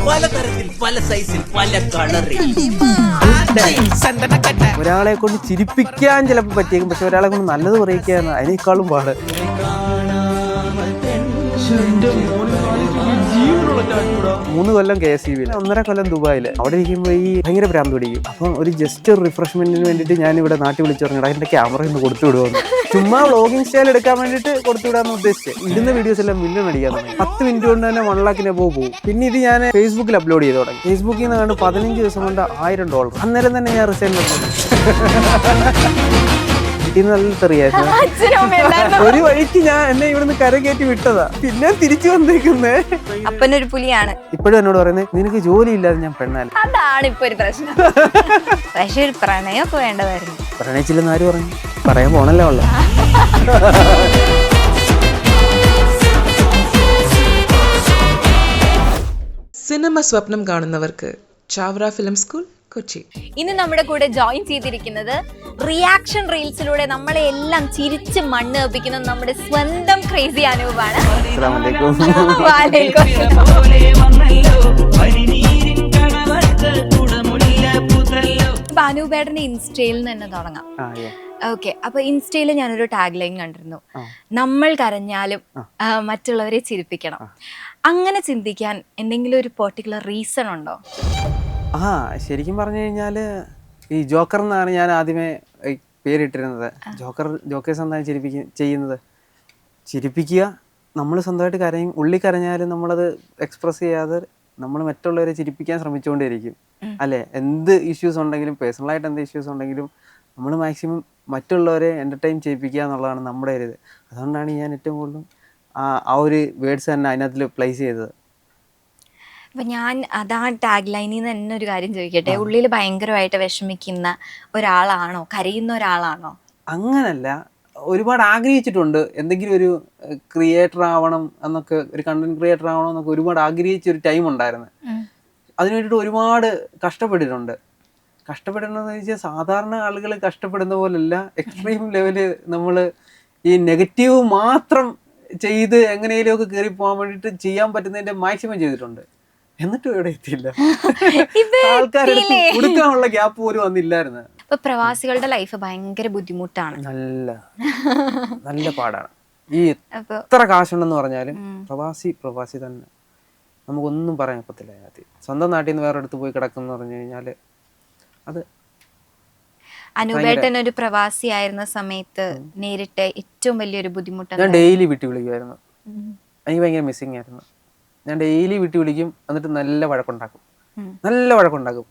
പലതരത്തിൽ പല സൈസിൽ പല കളറിൽ. ഒരാളെ കൊണ്ട് ചിരിപ്പിക്കാൻ ചിലപ്പോൾ പറ്റിയേക്കും, പക്ഷെ ഒരാളെ കൊണ്ട് നല്ലത് പറയിക്കാൻ അതിനേക്കാളും പാട്. 3 കൊല്ലം KSEB, 1.5 കൊല്ലം ദുബായിൽ. അവിടെ ഇരിക്കുമ്പോൾ ഈ ഭയങ്കര ഭ്രാന്ത് പിടിക്കും. അപ്പം ഒരു ജസ്റ്റ് ഒരു റിഫ്രഷ്മെന്റിന് വേണ്ടിയിട്ട് ഞാൻ ഇവിടെ നാട്ടിൽ വിളിച്ചു പറഞ്ഞാൽ എന്റെ ക്യാമറ ഒന്ന് കൊടുത്തു വിടുമെന്ന്. ചുമ്മാ വ്ളോഗിങ് സ്റ്റൈൽ എടുക്കാൻ വേണ്ടിയിട്ട് കൊടുത്തു വിടാന്ന് ഉദ്ദേശിച്ച് ഇടുന്ന വീഡിയോസ് എല്ലാം മില്യൺ അടിക്കാൻ തുടങ്ങി. 10 മിനിറ്റ് കൊണ്ട് തന്നെ 1 lakhിന് above പോകും. പിന്നെ ഇത് ഞാൻ ഫേസ്ബുക്കിൽ അപ്ലോഡ് ചെയ്ത് തുടങ്ങി. ഫേസ്ബുക്കിൽ നിന്ന് കണ്ട് 15 ദിവസം കൊണ്ട് $1000. അന്നേരം തന്നെ ഞാൻ റിസൈൻ ചെയ്തു. നല്ല തെറിയായിരുന്നു. ഒരു വഴിക്ക് ഞാൻ എന്നെ ഇവിടുന്ന് കരകയറ്റി വിട്ടതാ, പിന്നെ തിരിച്ചു വന്നേക്കുന്നേ. അപ്പനൊരു പുലിയാണ്. ഇപ്പോഴും എന്നോട് പറയുന്നത് നിനക്ക് ജോലി ഇല്ലാതെ ഞാൻ പെണ്ണാല്. അതാണ് ഇപ്പൊ ഒരു പ്രശ്നം. പക്ഷെ ഒരു പ്രണയമൊക്കെ വേണ്ടതായിരുന്നു. പ്രണയിച്ചില്ലെന്ന് ആര് പറഞ്ഞു? പറയാൻ പോണല്ലോ ഉള്ള. സിനിമ സ്വപ്നം കാണുന്നവർക്ക് ചാവറ ഫിലിം സ്കൂൾ കൊച്ചി. ഇന്ന് നമ്മുടെ കൂടെ ജോയിൻ ചെയ്തിരിക്കുന്നത് റിയാക്ഷൻ റീൽസിലൂടെ നമ്മളെ എല്ലാം ചിരിച്ച് മണ്ണ് വെപ്പിക്കുന്ന നമ്മുടെ സ്വന്തം ക്രേസി അനൂപാണ്. അനൂപേട്ടന്റെ ഇൻസ്റ്റയിൽ നിന്ന് തന്നെ തുടങ്ങാം. ഓക്കെ, അപ്പൊ ഇൻസ്റ്റയിൽ ഞാനൊരു ടാഗ് ലൈൻ കണ്ടിരുന്നു, നമ്മൾ കരഞ്ഞാലും മറ്റുള്ളവരെ ചിരിപ്പിക്കണം. അങ്ങനെ ചിന്തിക്കാൻ എന്തെങ്കിലും ഒരു പെർട്ടിക്കുലർ റീസൺ ഉണ്ടോ? ശരിക്കും പറഞ്ഞു കഴിഞ്ഞാൽ ഈ ജോക്കർ എന്നാണ് ഞാൻ ആദ്യമേ പേരിട്ടിരുന്നത്. ജോക്കേഴ്സ് എന്താണ് ചെയ്യുന്നത്? ചിരിപ്പിക്കുക. നമ്മൾ സ്വന്തമായിട്ട് കരയും, ഉള്ളി കരഞ്ഞാലും നമ്മളത് എക്സ്പ്രസ് ചെയ്യാതെ നമ്മൾ മറ്റുള്ളവരെ ചിരിപ്പിക്കാൻ ശ്രമിച്ചുകൊണ്ടേയിരിക്കും അല്ലേ? എന്ത് ഇഷ്യൂസ് ഉണ്ടെങ്കിലും, പേഴ്സണലായിട്ട് എന്ത് ഇഷ്യൂസ് ഉണ്ടെങ്കിലും നമ്മൾ മാക്സിമം മറ്റുള്ളവരെ എൻ്റർടൈൻ ചെയ്യിപ്പിക്കുക എന്നുള്ളതാണ് നമ്മുടെ ഒരു ഇത്. അതുകൊണ്ടാണ് ഞാൻ ഏറ്റവും കൂടുതലും ആ ഒരു വേർഡ്സ് തന്നെ അതിനകത്ത് പ്ലേസ് ചെയ്തത്. അപ്പൊ ഞാൻ അതാ ടാഗ് ലൈനിൽ നിന്ന് തന്നെ ഒരു കാര്യം ചോദിക്കട്ടെ, ഉള്ളിൽ ഭയങ്കരമായിട്ട് വിഷമിക്കുന്ന ഒരാളാണോ, കരയുന്ന ഒരാളാണോ? അങ്ങനല്ല, ഒരുപാട് ആഗ്രഹിച്ചിട്ടുണ്ട് എന്തെങ്കിലും ഒരു ക്രിയേറ്റർ ആവണം എന്നൊക്കെ, ഒരു കണ്ടന്റ് ക്രിയേറ്റർ ആവണം എന്നൊക്കെ ഒരുപാട് ആഗ്രഹിച്ചൊരു ടൈം ഉണ്ടായിരുന്നു. അതിനു വേണ്ടിയിട്ട് ഒരുപാട് കഷ്ടപ്പെട്ടിട്ടുണ്ട്. കഷ്ടപ്പെടണമെന്ന് വെച്ചാൽ സാധാരണ ആളുകൾ കഷ്ടപ്പെടുന്ന പോലല്ല, എക്സ്ട്രീം ലെവല് നമ്മൾ ഈ നെഗറ്റീവ് മാത്രം ചെയ്ത് എങ്ങനെയെങ്കിലുമൊക്കെ കയറി പോകാൻ വേണ്ടിയിട്ട് ചെയ്യാൻ പറ്റുന്നതിന്റെ മാക്സിമം ചെയ്തിട്ടുണ്ട്. എന്നിട്ടും എവിടെ എത്തിയില്ല. ആൾക്കാരെ കൊടുക്കാനുള്ള ഗ്യാപ്പ് പോലും വന്നില്ലായിരുന്നു. ഇപ്പൊ പ്രവാസികളുടെ ലൈഫ് ഭയങ്കര ബുദ്ധിമുട്ടാണ്, നല്ല പാടാണ്. ഈ എത്ര കാശുണ്ടെന്ന് പറഞ്ഞാലും പ്രവാസി തന്നെ, നമുക്കൊന്നും പറയാൻ പറ്റില്ല. അതിനകത്ത് സ്വന്തം നാട്ടിൽ നിന്ന് വേറെ അടുത്ത് പോയി കിടക്കുന്ന പറഞ്ഞു കഴിഞ്ഞാല് അത്. അനുപേട്ടൻ ഒരു പ്രവാസി ആയിരുന്ന സമയത്ത് നേരിട്ട് ഏറ്റവും വലിയൊരു ബുദ്ധിമുട്ട്? ഞാൻ ഡെയിലി വിട്ടു വിളിക്കുമായിരുന്നു. എനിക്ക് ഭയങ്കര മിസ്സിങ് ആയിരുന്നു. ഞാൻ ഡെയിലി വിട്ടു വിളിക്കും, എന്നിട്ട് നല്ല വഴക്കുണ്ടാക്കും.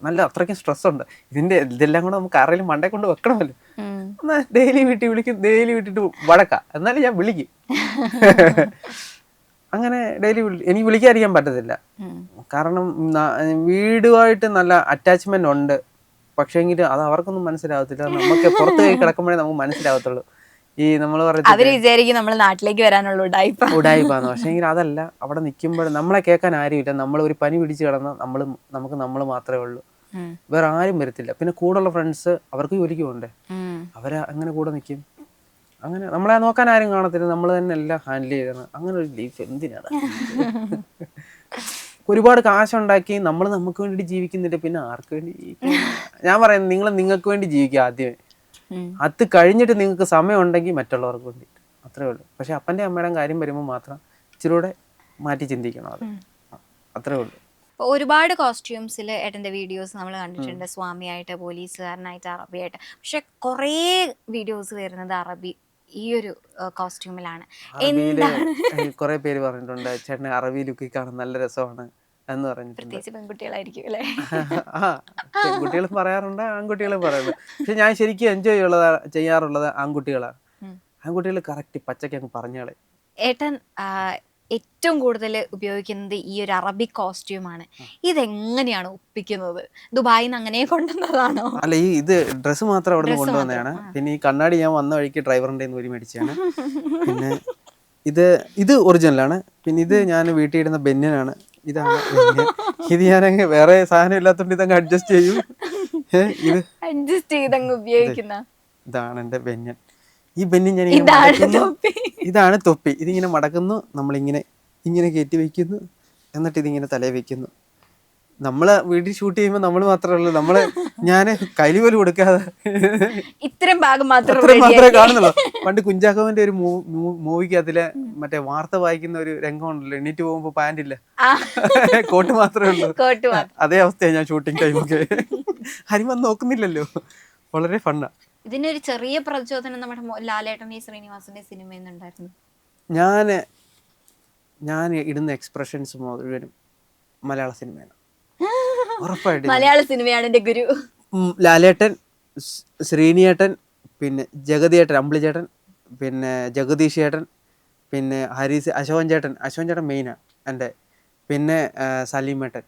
നല്ല അത്രയ്ക്കും സ്ട്രെസ് ഉണ്ട്. ഇതെല്ലാം കൂടെ നമുക്ക് ആരെങ്കിലും മണ്ടേ കൊണ്ട് വെക്കണമല്ലോ. ഡെയിലി വീട്ടിൽ വിളിക്കും, ഡെയിലി വിട്ടിട്ട് വഴക്കാം, എന്നാലും ഞാൻ വിളിക്കും. അങ്ങനെ ഡെയിലി എനിക്ക് വിളിക്കാതിരിക്കാൻ പറ്റത്തില്ല. കാരണം വീടുമായിട്ട് നല്ല അറ്റാച്ച്മെന്റ് ഉണ്ട്. പക്ഷേങ്കിൽ അത് അവർക്കൊന്നും മനസ്സിലാവത്തില്ല. നമുക്ക് പുറത്ത് കൈ കിടക്കുമ്പോഴേ നമുക്ക് മനസ്സിലാവത്തുള്ളൂ. ഈ നമ്മൾ വിചാരിക്കും നമ്മൾ നാട്ടിലേക്ക് വരാനുള്ള ഉടായിപ്പാന്ന്. പക്ഷേങ്കിൽ അതല്ല, അവിടെ നിൽക്കുമ്പോൾ നമ്മളെ കേൾക്കാൻ ആരുമില്ല. നമ്മൾ ഒരു പനി പിടിച്ച് കിടന്നാൽ നമ്മൾ മാത്രമേ ഉള്ളൂ, വേറെ ആരും വരത്തില്ല. പിന്നെ കൂടെയുള്ള ഫ്രണ്ട്സ് അവർക്ക് ജോലിക്ക് പോകണ്ടേ, അവരെ അങ്ങനെ കൂടെ നിൽക്കും. അങ്ങനെ നമ്മളെ നോക്കാൻ ആരും കാണത്തില്ല, നമ്മൾ തന്നെ എല്ലാം ഹാൻഡിൽ ചെയ്യണം. അങ്ങനെ ഒരു ലൈഫ് എന്തിനാണ്? ഒരുപാട് കാശുണ്ടാക്കി നമ്മൾ നമുക്ക് വേണ്ടി ജീവിക്കുന്നില്ല, പിന്നെ ആർക്ക് വേണ്ടി ജീവിക്കും? ഞാൻ പറയുന്നത്, നിങ്ങൾക്ക് വേണ്ടി ജീവിക്കുക ആദ്യമേ. അത് കഴിഞ്ഞിട്ട് നിങ്ങൾക്ക് സമയം ഉണ്ടെങ്കിൽ മറ്റുള്ളവർക്ക് വേണ്ടി, അത്രേ ഉള്ളൂ. പക്ഷെ അപ്പൻ്റെ അമ്മയുടെ കാര്യം വരുമ്പോൾ മാത്രം ഇച്ചിരൂടെ മാറ്റി ചിന്തിക്കണം. അത് അത്രേ ഉള്ളൂ. ഒരുപാട് കോസ്റ്റ്യൂംസിൽ ഏട്ടൻ്റെ വീഡിയോസ് നമ്മൾ കണ്ടിട്ടുണ്ട്, സ്വാമിയായിട്ട്, പോലീസുകാരനായിട്ട്, അറബിയായിട്ട്. പക്ഷെ കുറേ വീഡിയോസ് വരുന്നത് അറബി ഈ ഒരു കോസ്റ്റ്യൂമിലാണ്. എന്താണ്? കുറെ പേര് പറഞ്ഞിട്ടുണ്ട്, ചേട്ടന് അറബി ലുക്കിൽ കാണാൻ നല്ല രസമാണ് എന്ന് പറഞ്ഞിട്ടുണ്ട്. പ്രത്യേകിച്ച് പെൺകുട്ടികളായിരിക്കും അല്ലേ? പെൺകുട്ടികളും പറയാറുണ്ട്, ആൺകുട്ടികളും പറയാറുണ്ട്. പക്ഷെ ഞാൻ ശരിക്കും എൻജോയ് ചെയ്യാറുള്ളത് ആൺകുട്ടികളാണ്. ആൺകുട്ടികൾ കറക്റ്റ് പച്ചയ്ക്ക് അങ്ങ് പറഞ്ഞാളെ. ഏട്ടൻ ഏറ്റവും കൂടുതൽ ഉപയോഗിക്കുന്നത് ഈ ഒരു അറബിക് കോസ്റ്റ്യൂമാണ്. ഇതെങ്ങനെയാണ് ഒപ്പിക്കുന്നത്? ദുബായിൽ നിന്ന് അങ്ങനെ കൊണ്ടുവന്നതാണോ? അല്ല, ഇത് ഡ്രസ്സ് മാത്രം അവിടെ നിന്ന് കൊണ്ടുവന്നതാണ്. പിന്നെ ഈ കണ്ണാടി ഞാൻ വന്ന വഴിക്ക് ഡ്രൈവറിന്റെ ഒരു മേടിച്ചാണ്. പിന്നെ ഇത് ഒറിജിനലാണ്. പിന്നെ ഇത് ഞാൻ വീട്ടിൽ ഇടുന്ന ബെന്നിനാണ്. ഇതാണ് ഇത്. ഞാനങ്ങ് വേറെ സാധനം ഇല്ലാത്തോണ്ട് ഇതങ്ങ് അഡ്ജസ്റ്റ് ചെയ്യും. ഇതാണ് എന്റെ ബെന്യൻ. ഈ ബെന്യൻ ഞാൻ ഇതാണ് തൊപ്പി. ഇതിങ്ങനെ മടക്കുന്നു, നമ്മളിങ്ങനെ കയറ്റി വെക്കുന്നു, എന്നിട്ട് ഇതിങ്ങനെ തലയിൽ വെക്കുന്നു. നമ്മള് വീട്ടിൽ ഷൂട്ട് ചെയ്യുമ്പോൾ നമ്മൾ മാത്രമേ ഉള്ളൂ, ഞാൻ കൈലി പോലും കൊടുക്കാതെ ഇത്രയും ഭാഗം മാത്രം അത്രയും മാത്രമേ കാണുന്നുള്ളൂ. പണ്ട് കുഞ്ചാക്കോവിന്റെ ഒരു മൂവിക്കകത്തിലെ മറ്റേ വാർത്ത വായിക്കുന്ന ഒരു രംഗം ഉണ്ടല്ലോ, എണീറ്റ് പോകുമ്പോ പാന്റ് ഇല്ല, കോട്ട് മാത്രമേ ഉള്ളൂ. അതേ അവസ്ഥയാണ് ഞാൻ ഷൂട്ടിംഗ് ടൈമൊക്കെ. ഹരിമൻ നോക്കുന്നില്ലല്ലോ, വളരെ ഫണ്ണാ. ഇതിനൊരു ചെറിയ പ്രചോദനം നമ്മുടെ ലാലേട്ടന്റെ ശ്രീനിവാസന്റെ സിനിമയിൽ നിന്നുണ്ടായിരുന്നു. ഞാൻ ഇടുന്ന എക്സ്പ്രഷൻസ് മുഴുവനും മലയാള സിനിമയാണ്, ഉറപ്പായിട്ടും. മലയാള സിനിമയാണ് എന്റെ ഗുരു. ലാലേട്ടൻ, ശ്രീനിയേട്ടൻ, പിന്നെ ജഗതിയേട്ടൻ, അമ്പിളിച്ചേട്ടൻ, പിന്നെ ജഗദീഷ് ചേട്ടൻ, പിന്നെ അശോകൻ ചേട്ടൻ മെയിനാണ് എൻ്റെ, പിന്നെ സലീമേട്ടൻ,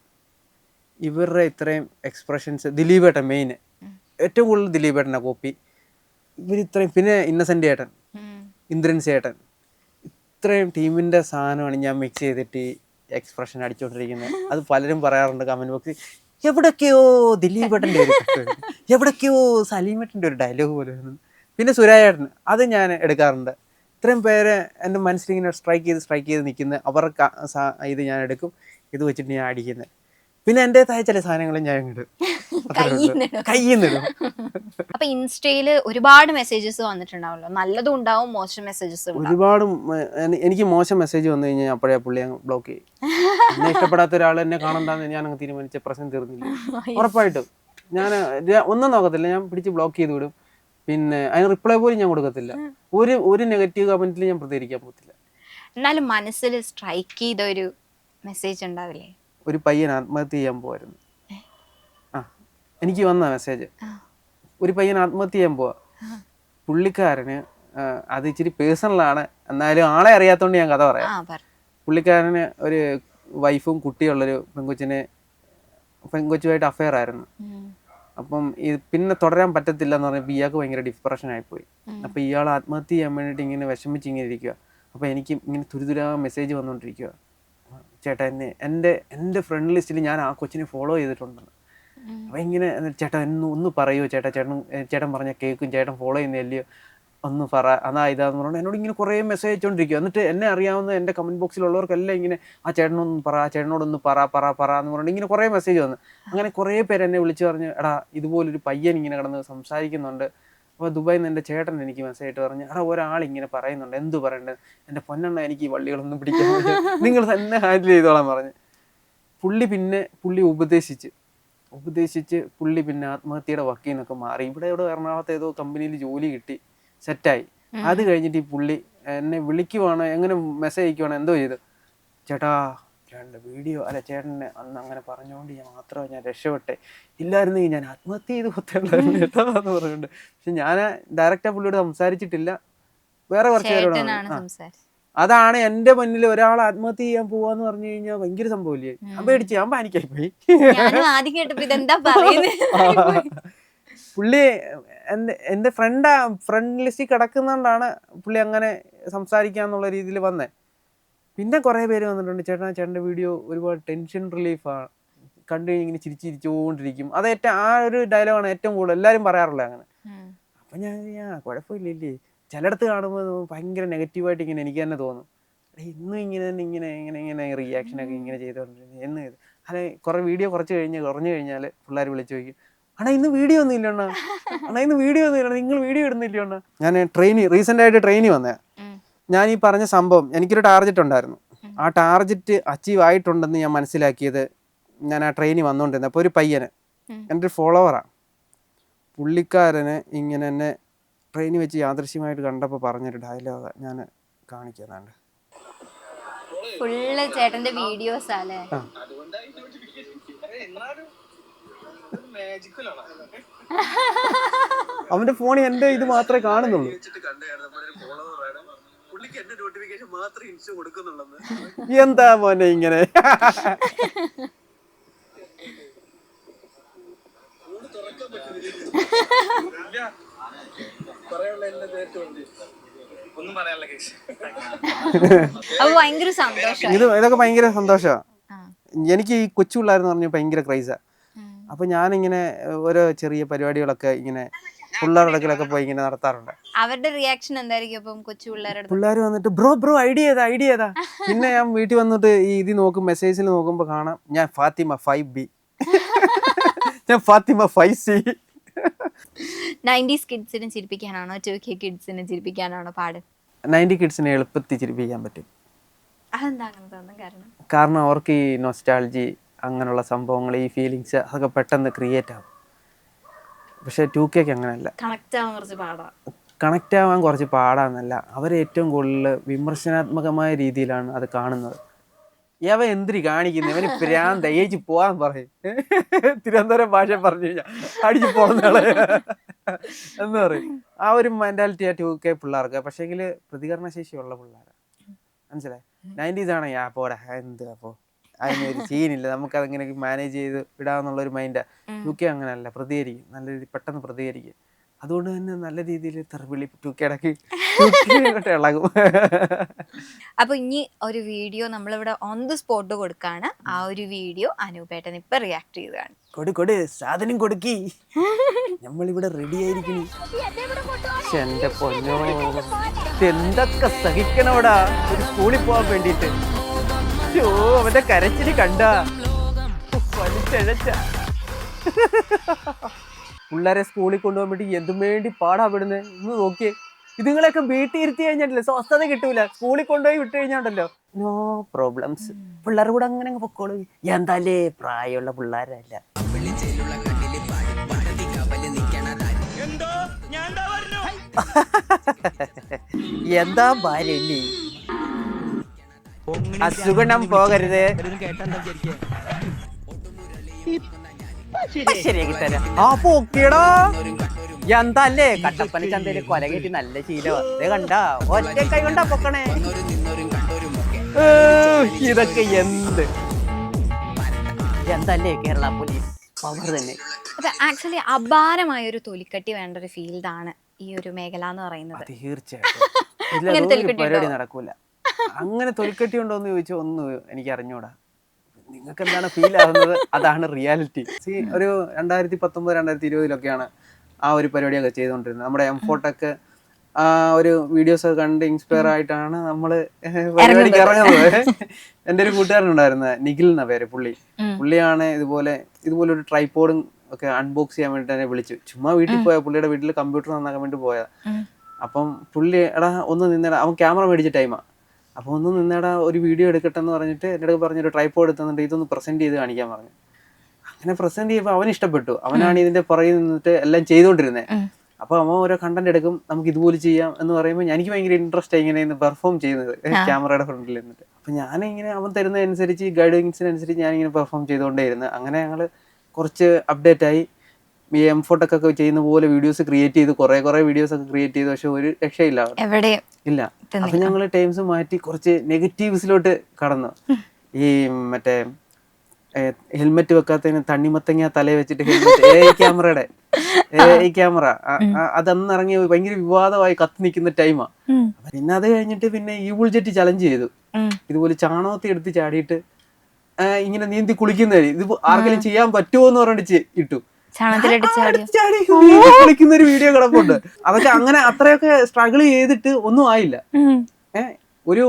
ഇവരുടെ ഇത്രയും എക്സ്പ്രഷൻസ്. ദിലീപേട്ടൻ മെയിൻ, ഏറ്റവും കൂടുതൽ ദിലീപേട്ടനാണ് കോപ്പി. ഇവരിത്രയും, പിന്നെ ഇന്നസെൻ്റ് ചേട്ടൻ, ഇന്ദ്രൻ ചേട്ടൻ, ഇത്രയും ടീമിൻ്റെ സാധനമാണ് ഞാൻ മിക്സ് ചെയ്തിട്ട് ഈ എക്സ്പ്രഷൻ അടിച്ചുകൊണ്ടിരിക്കുന്നത്. അത് പലരും പറയാറുണ്ട് കമൻറ്റ് ബോക്സിൽ, എവിടൊക്കെയോ ദിലീപേട്ടൻ്റെ ഒരു എവിടൊക്കെയോ സലീമേട്ടൻ്റെ ഒരു ഡയലോഗ് പോലെ. പിന്നെ സുരാജേട്ടൻ, അത് ഞാൻ എടുക്കാറുണ്ട്. ഇത്രയും പേരെ എൻ്റെ മനസ്സിലിങ്ങനെ സ്ട്രൈക്ക് ചെയ്ത് നിൽക്കുന്ന അവർക്ക് ഇത് ഞാൻ എടുക്കും, ഇത് വെച്ചിട്ട് ഞാൻ അടിക്കുന്നത്. പിന്നെ എൻ്റെതായ ചില സാധനങ്ങളും ഞാൻ ഇടും, കയ്യിൽ നിന്നിടും. അപ്പൊ ഇൻസ്റ്റയില് ഒരുപാട് മെസ്സേജസ് വന്നിട്ടുണ്ടാവല്ലോ, നല്ലതും ഉണ്ടാവും മോശം മെസ്സേജസ് ഒരുപാട്. എനിക്ക് മോശം മെസ്സേജ് വന്നു കഴിഞ്ഞാൽ അപ്പോഴേ പുള്ളി അങ്ങ് ബ്ലോക്ക് ചെയ്യും. എന്നെ ഇഷ്ടപ്പെടാത്ത ഒരാൾ എന്നെ കാണണ്ടെന്ന് ഞാൻ അങ്ങ് തീരുമാനിച്ച പ്രശ്നം തീർന്നില്ല. ഉറപ്പായിട്ടും ഞാൻ ഒന്നും നോക്കത്തില്ല, ഞാൻ പിടിച്ച് ബ്ലോക്ക് ചെയ്ത് വിടും. പിന്നെ അതിന് റിപ്ലൈ പോലും ഞാൻ കൊടുക്കത്തില്ല. ഒരു നെഗറ്റീവ് കമന്റിൽ ഞാൻ പ്രതികരിക്കാൻ പോകത്തില്ല. എന്നാലും മനസ്സിൽ സ്ട്രൈക്ക് ചെയ്ത ഒരു മെസ്സേജ് ഉണ്ടാവില്ലേ? ഒരു പയ്യൻ ആത്മഹത്യ ചെയ്യാൻ പോവായിരുന്നു. എനിക്ക് വന്ന മെസ്സേജ്, ഒരു പയ്യൻ ആത്മഹത്യ ചെയ്യാൻ പോവാ. പുള്ളിക്കാരന് അത് ഇച്ചിരി പേഴ്സണലാണ്, എന്നാലും ആളെ അറിയാത്തോണ്ട് ഞാൻ കഥ പറയാം. പുള്ളിക്കാരന് ഒരു വൈഫും കുട്ടിയുള്ളൊരു പെങ്കൊച്ചുമായിട്ട് അഫെയർ ആയിരുന്നു. അപ്പം പിന്നെ തുടരാൻ പറ്റത്തില്ല എന്ന് പറഞ്ഞപ്പോൾ ഇയാൾക്ക് ഭയങ്കര ഡിപ്രഷൻ ആയിപ്പോയി. അപ്പോൾ ഇയാൾ ആത്മഹത്യ ചെയ്യാൻ വേണ്ടിയിട്ട് ഇങ്ങനെ വിഷമിച്ച് ഇങ്ങനെ ഇരിക്കുക. അപ്പോൾ എനിക്ക് ഇങ്ങനെ തുരിതുരാ മെസ്സേജ് വന്നുകൊണ്ടിരിക്കുക, ചേട്ടാ എൻ്റെ ഫ്രണ്ട് ലിസ്റ്റിൽ ഞാൻ ആ കൊച്ചിനെ ഫോളോ ചെയ്തിട്ടുണ്ടെന്ന്. അപ്പം ഇങ്ങനെ, ചേട്ടാ ഒന്ന് പറയുമോ ചേട്ടാ, ചേട്ടൻ പറഞ്ഞ കേൾക്കും, ചേട്ടൻ ഫോളോ ചെയ്യുന്നില്ലയോ, ഒന്ന് പറ, അതാ ഇതാന്ന് പറഞ്ഞാൽ എന്നോട് ഇങ്ങനെ കുറേ മെസ്സേജ് അയച്ചുകൊണ്ടിരിക്കുക. എന്നിട്ട് എന്നെ അറിയാവുന്ന എൻ്റെ കമൻറ്റ് ബോക്സിലുള്ളവർക്കെല്ലാം ഇങ്ങനെ ആ ചേട്ടനോടൊന്ന് പറ എന്ന് പറഞ്ഞിട്ട് ഇങ്ങനെ കുറേ മെസ്സേജ് വന്നു. അങ്ങനെ കുറേ പേര് എന്നെ വിളിച്ച് പറഞ്ഞ്, എടാ ഇതുപോലൊരു പയ്യൻ ഇങ്ങനെ കിടന്ന് സംസാരിക്കുന്നുണ്ട്. അപ്പോൾ ദുബായിൽ നിന്ന് എൻ്റെ ചേട്ടൻ എനിക്ക് മെസ്സേജ് ഇട്ട് പറഞ്ഞ്, എടാ ഒരാളിങ്ങനെ പറയുന്നുണ്ട്, എന്ത് പറയണ്ടത്, എൻ്റെ പൊന്നെണ്ണ എനിക്ക് ഈ വള്ളികളൊന്നും പിടിക്കാൻ നിങ്ങൾ തന്നെ ഹാൻഡിൽ ചെയ്തോളാൻ പറഞ്ഞ്. പുള്ളി ഉപദേശിച്ച് പുള്ളി പിന്നെ ആത്മഹത്യയുടെ വക്കീൽ നിന്നൊക്കെ മാറി. ഇവിടെ എറണാകുളത്ത് ഏതോ കമ്പനിയിൽ ജോലി കിട്ടി, സെറ്റായി. അത് കഴിഞ്ഞിട്ട് ഈ പുള്ളി എന്നെ വിളിക്കുവാണ്, എങ്ങനെ മെസ്സേജ് അയക്കുവാണ്, എന്തോ ചെയ്ത്, ചേട്ടാ ചേട്ടൻ്റെ വീഡിയോ ചേട്ടനെ അന്ന് അങ്ങനെ പറഞ്ഞുകൊണ്ട് മാത്രമേ ഞാൻ രക്ഷപ്പെട്ടെ, ഇല്ലായിരുന്നെങ്കിൽ ഞാൻ ആത്മഹത്യ ചെയ്ത് കൊത്തേണ്ടായിരുന്നു കേട്ടോ എന്ന് പറഞ്ഞിട്ടുണ്ട്. പക്ഷെ ഞാൻ ഡയറക്റ്റാ പുള്ളിയോട് സംസാരിച്ചിട്ടില്ല, വേറെ കുറച്ച് പേരോടാണ്. അതാണ് എൻ്റെ മുന്നിൽ ഒരാൾ ആത്മഹത്യ ചെയ്യാൻ പോവാന്ന് പറഞ്ഞു കഴിഞ്ഞാൽ ഭയങ്കര സംഭവമില്ലേ, ഞാൻ പേടിച്ച്, ഞാൻ പാനിക്കായി പോയി. പുള്ളി എൻ്റെ ഫ്രണ്ട് ലിസ്റ്റിൽ കിടക്കുന്നതുകൊണ്ടാണ് പുള്ളി അങ്ങനെ സംസാരിക്കാന്നുള്ള രീതിയിൽ വന്നേ. പിന്നെ കുറേ പേര് വന്നിട്ടുണ്ട്, ചേട്ടൻ്റെ വീഡിയോ ഒരുപാട് ടെൻഷൻ റിലീഫാണ്, കണ്ടു കഴിഞ്ഞ് ഇങ്ങനെ ചിരിച്ചുകൊണ്ടിരിക്കും. അത് ആ ഒരു ഡയലോഗാണ് ഏറ്റവും കൂടുതൽ എല്ലാവരും പറയാറുള്ളത് അങ്ങനെ. അപ്പം ഞാൻ കുഴപ്പമില്ലേ, ചിലയിടത്ത് കാണുമ്പോൾ ഭയങ്കര നെഗറ്റീവായിട്ട് ഇങ്ങനെ എനിക്ക് തന്നെ തോന്നും, ഇന്നും ഇങ്ങനെ റിയാക്ഷനൊക്കെ ഇങ്ങനെ ചെയ്തുകൊണ്ടിരുന്നത് എന്ന്. അല്ലെ കുറേ വീഡിയോ കുറഞ്ഞു കഴിഞ്ഞാൽ പിള്ളേർ വിളിച്ചു ചോദിക്കും, അണ്ണാ ഇന്ന് വീഡിയോ ഒന്നും ഇല്ല, നിങ്ങൾ വീഡിയോ ഇടുന്നില്ല. ഞാൻ റീസെൻ്റ് ആയിട്ട് ട്രെയിനിൽ വന്നേ. ഞാൻ ഈ പറഞ്ഞ സംഭവം, എനിക്കൊരു ടാർഗറ്റ് ഉണ്ടായിരുന്നു. ആ ടാർഗറ്റ് അച്ചീവ് ആയിട്ടുണ്ടെന്ന് ഞാൻ മനസ്സിലാക്കിയത് ഞാൻ ആ ട്രെയിനിൽ വന്നുകൊണ്ടിരുന്നത്. അപ്പോൾ ഒരു പയ്യന്, എൻ്റെ ഒരു ഫോളോവറാണ്, പുള്ളിക്കാരന് ഇങ്ങനെ എന്നെ ട്രെയിനിൽ വെച്ച് യാദൃശ്യമായിട്ട് കണ്ടപ്പോൾ പറഞ്ഞൊരു ഡയലോഗ് ഞാൻ കാണിക്കുന്നുണ്ട്. ഫുള്ള് ചേട്ടന്റെ വീഡിയോസ് അല്ലേ? അവന്റെ ഫോണിൽ എന്റെ ഇത് മാത്രമേ കാണുന്നുള്ളൂ. എന്താ മോനെ ഇങ്ങനെ? ഇതൊക്കെ ഭയങ്കര സന്തോഷമാണ്. എനിക്ക് ഈ കൊച്ചു പിള്ളേരെന്ന് പറഞ്ഞാൽ ഭയങ്കര ക്രൈസാ. അപ്പൊ ഞാനിങ്ങനെ ഓരോ ചെറിയ പരിപാടികളൊക്കെ ഇങ്ങനെ പിള്ളേരുടെ പോയി ഇങ്ങനെ നടത്താറുണ്ട്. അവരുടെ റിയാക്ഷൻ എന്തായിരിക്കും? പിള്ളേർ വന്നിട്ട് ബ്രോ ഐഡിയ ഏതാ. പിന്നെ ഞാൻ വീട്ടിൽ വന്നിട്ട് ഈ ഇത് നോക്കും, മെസ്സേജിൽ നോക്കുമ്പോ കാണാം ഞാൻ ഫാത്തിമ 5B ഞാൻ ഫാത്തിമ ഫൈസി. 90s കിഡ്സിനെ ചിരിപ്പിക്കാനാണോ 2K കിഡ്സിനെ ചിരിപ്പിക്കാനാണോ പാട്? 90 കിഡ്സിനെ എളുപ്പത്തിൽ ചിരിപ്പിക്കാൻ പറ്റും. അതെന്താ അങ്ങനെ തോന്നാൻ കാരണം? കാരണം അവർക്ക് ഈ നൊസ്റ്റാൾജി അങ്ങനെയുള്ള സംഭവങ്ങൾ, ഈ ഫീലിങ്സ് അതൊക്കെ പെട്ടെന്ന് ക്രിയേറ്റ് ആവും. പക്ഷേ 2Kക്ക് അങ്ങനെയല്ല. കണക്റ്റ് ആവാൻ കുറച്ച് പാടാന്നല്ല, അവർ ഏറ്റവും കൂടുതൽ വിമർശനാത്മകമായ രീതിയിലാണ് അത് കാണുന്നത്. ഇവ എന്തിരി കാണിക്കുന്നത്, ഇവന് പ്രാന്ത ഏജ് പോവാൻ പറയും. തിരുവനന്തപുരം ഭാഷ പറഞ്ഞു കഴിഞ്ഞാൽ അടിച്ചു പോകുന്നയാളെ എന്ന് പറയും. ആ ഒരു മെന്റാലിറ്റിയാ 2K പിള്ളേർക്ക്. പക്ഷേങ്കിൽ പ്രതികരണശേഷിയുള്ള പിള്ളേരാണ്, മനസ്സിലായി. 90s ആണ് പോടാ എന്ത്, അപ്പോൾ അതിനൊരു സീനില്ല, നമുക്കതെങ്ങനെ മാനേജ് ചെയ്ത് വിടാമെന്നുള്ളൊരു മൈൻഡാ. 2K അങ്ങനെയല്ല, പ്രതികരിക്കും, നല്ല രീതിയിൽ പെട്ടെന്ന് പ്രതികരിക്കും. അതുകൊണ്ട് തന്നെ നല്ല രീതിയിൽ തെറിവിളി 2K ഇടയ്ക്ക് ഇളകും. അപ്പൊ ഇനി ഒരു വീഡിയോ നമ്മളിവിടെ ഓൺ ദ സ്പോട്ട് കൊടുക്കാണ്. ആ ഒരു വീഡിയോ അനൂപേട്ടൻ ഇപ്പൊ റിയാക്ട് ചെയ്തതാണ്. കൊടു സാധനം കൊടുക്കി, നമ്മളിവിടെ റെഡി ആയിരിക്കുന്നു. എന്റെ പൊന്നോ, എന്തൊക്കെ സഹിക്കണോടാ ഒരു സ്കൂളിൽ പോവാൻ വേണ്ടിട്ട്. അവന്റെ കരച്ചില് കണ്ട പിള്ളേരെ സ്കൂളിൽ കൊണ്ടുപോകാൻ വേണ്ടി എന്തും വേണ്ടി പാടാ വിടുന്നത്. ഇന്ന് നോക്കിയേ, ഇതുങ്ങളെയൊക്കെ വീട്ടിൽ ഇരുത്തി കഴിഞ്ഞാണ്ടല്ലോ സ്വസ്ഥത കിട്ടൂല. സ്കൂളിൽ കൊണ്ടുപോയി വിട്ട് കഴിഞ്ഞാണ്ടല്ലോ നോ പ്രോബ്ലംസ്. പിള്ളേരുടെ കൂടെ അങ്ങനെ പൊക്കോളൂ. എന്തായാലേ പ്രായമുള്ള പിള്ളേരല്ല. എന്താ ഭാര്യല്ലേ, അസുഗുണം പോകരുത്. ശരിയാക്കി തരാം. ആ പൊക്കിയടാ, എന്താല്ലേ കട്ടപ്പന ചന്തയില് കൊല കെട്ടി നല്ല ശീലം. കണ്ട ഒറ്റ കൈ കൊണ്ടാ പൊക്കണേ. ഇതൊക്കെ എന്തല്ലേ കേരള പോലീസ് പവർ തന്നെ. അപ്പൊ ആക്ച്വലി അപാരമായ ഒരു തൊലിക്കട്ടി വേണ്ട ഒരു ഫീൽഡാണ് ഈ ഒരു മേഖല എന്ന് പറയുന്നത്. തീർച്ചയായിട്ടും പരിപാടി നടക്കൂല. അങ്ങനെ തൊലിക്കട്ടി ഉണ്ടോ എന്ന് ചോദിച്ചാൽ ഒന്നും എനിക്ക് അറിഞ്ഞൂടാ. നിങ്ങൾക്ക് എന്താണ് ഫീൽ ആവുന്നത്, അതാണ് റിയാലിറ്റി. ഒരു 2019-2020 ആ ഒരു പരിപാടിയൊക്കെ ചെയ്തുകൊണ്ടിരുന്നത്. നമ്മുടെ M4 ആ ഒരു വീഡിയോസ് ഒക്കെ കണ്ട് ഇൻസ്പയർ ആയിട്ടാണ് നമ്മള് പരിപാടിക്ക് ഇറങ്ങുന്നത്. എൻ്റെ ഒരു കൂട്ടുകാരനുണ്ടായിരുന്ന നിഖിൽ എന്ന പേര്, പുള്ളിയാണ് ഇതുപോലെ ഒരു ട്രൈപോഡും ഒക്കെ അൺബോക്സ് ചെയ്യാൻ വേണ്ടിട്ട് എന്നെ വിളിച്ചു. ചുമ്മാ വീട്ടിൽ പോയാ, പുള്ളിയുടെ വീട്ടിൽ കമ്പ്യൂട്ടർ നന്നാക്കാൻ വേണ്ടി പോയാ. അപ്പം പുള്ളി എടാ ഒന്ന് നിന്നേടാ, അവൻ ക്യാമറ മേടിച്ച ടൈമാ, അപ്പോൾ ഒന്ന് നിന്നേടാ ഒരു വീഡിയോ എടുക്കട്ടെ എന്ന് പറഞ്ഞിട്ട് എൻ്റെ അടുത്ത് പറഞ്ഞൊരു ട്രൈപോഡ് എടുത്തുന്നുണ്ട്, ഇതൊന്ന് പ്രസന്റ് ചെയ്ത് കാണിക്കാൻ പറഞ്ഞു. അങ്ങനെ പ്രസന്റ് ചെയ്യുമ്പോൾ അവന് ഇഷ്ടപ്പെട്ടു. അവനാണ് ഇതിന്റെ പുറകിൽ നിന്നിട്ട് എല്ലാം ചെയ്തുകൊണ്ടിരുന്നത്. അപ്പൊ അവൻ ഓരോ കണ്ടന്റ് എടുക്കും, നമുക്ക് ഇതുപോലെ ചെയ്യാം എന്ന് പറയുമ്പോൾ എനിക്ക് ഭയങ്കര ഇൻട്രസ്റ്റ് ആയി ഇങ്ങനെ പെർഫോം ചെയ്യുന്നത് ക്യാമറയുടെ ഫ്രണ്ടിൽ നിന്നിട്ട്. അപ്പൊ ഞാനിങ്ങനെ അവൻ തരുന്നതനുസരിച്ച് ഗൈഡൻസിനനുസരിച്ച് ഞാനിങ്ങനെ പെർഫോം ചെയ്തുകൊണ്ടേയിരുന്നു. അങ്ങനെ ഞങ്ങൾ കുറച്ച് അപ്ഡേറ്റ് ആയി. ഈ M4 ഒക്കെ ചെയ്യുന്ന പോലെ വീഡിയോസ് ക്രിയേറ്റ് ചെയ്തു, കുറെ വീഡിയോസ് ഒക്കെ ക്രിയേറ്റ് ചെയ്തു. പക്ഷെ ഒരു രക്ഷയില്ല, ഇല്ല. അപ്പൊ ഞങ്ങൾ ടൈംസ് മാറ്റി കുറച്ച് നെഗറ്റീവ്സിലോട്ട് കടന്നു. ഈ മറ്റേ ഹെൽമെറ്റ് വെക്കാത്തതിന് തണ്ണിമത്തങ്ങ തലയെ വെച്ചിട്ട് ക്യാമറയുടെ ക്യാമറ അതന്ന് ഇറങ്ങി ഭയങ്കര വിവാദമായി കത്തി നിൽക്കുന്ന ടൈമാ. പിന്നെ അത് കഴിഞ്ഞിട്ട് പിന്നെ ഈ ബുൾജെറ്റ് ചലഞ്ച് ചെയ്തു. ഇതുപോലെ ചാണകത്തെ എടുത്ത് ചാടിയിട്ട് ഇങ്ങനെ നീന്തി കുളിക്കുന്ന ഇത് ആർക്കെങ്കിലും ചെയ്യാൻ പറ്റുമോ എന്ന് പറഞ്ഞിട്ട് ഇട്ടു. കുളിക്കുന്ന ഒരു വീഡിയോ കിടപ്പുണ്ട്. അതൊക്കെ അങ്ങനെ അത്രയൊക്കെ സ്ട്രഗിൾ ചെയ്തിട്ട് ഒന്നും ആയില്ല. ഒരു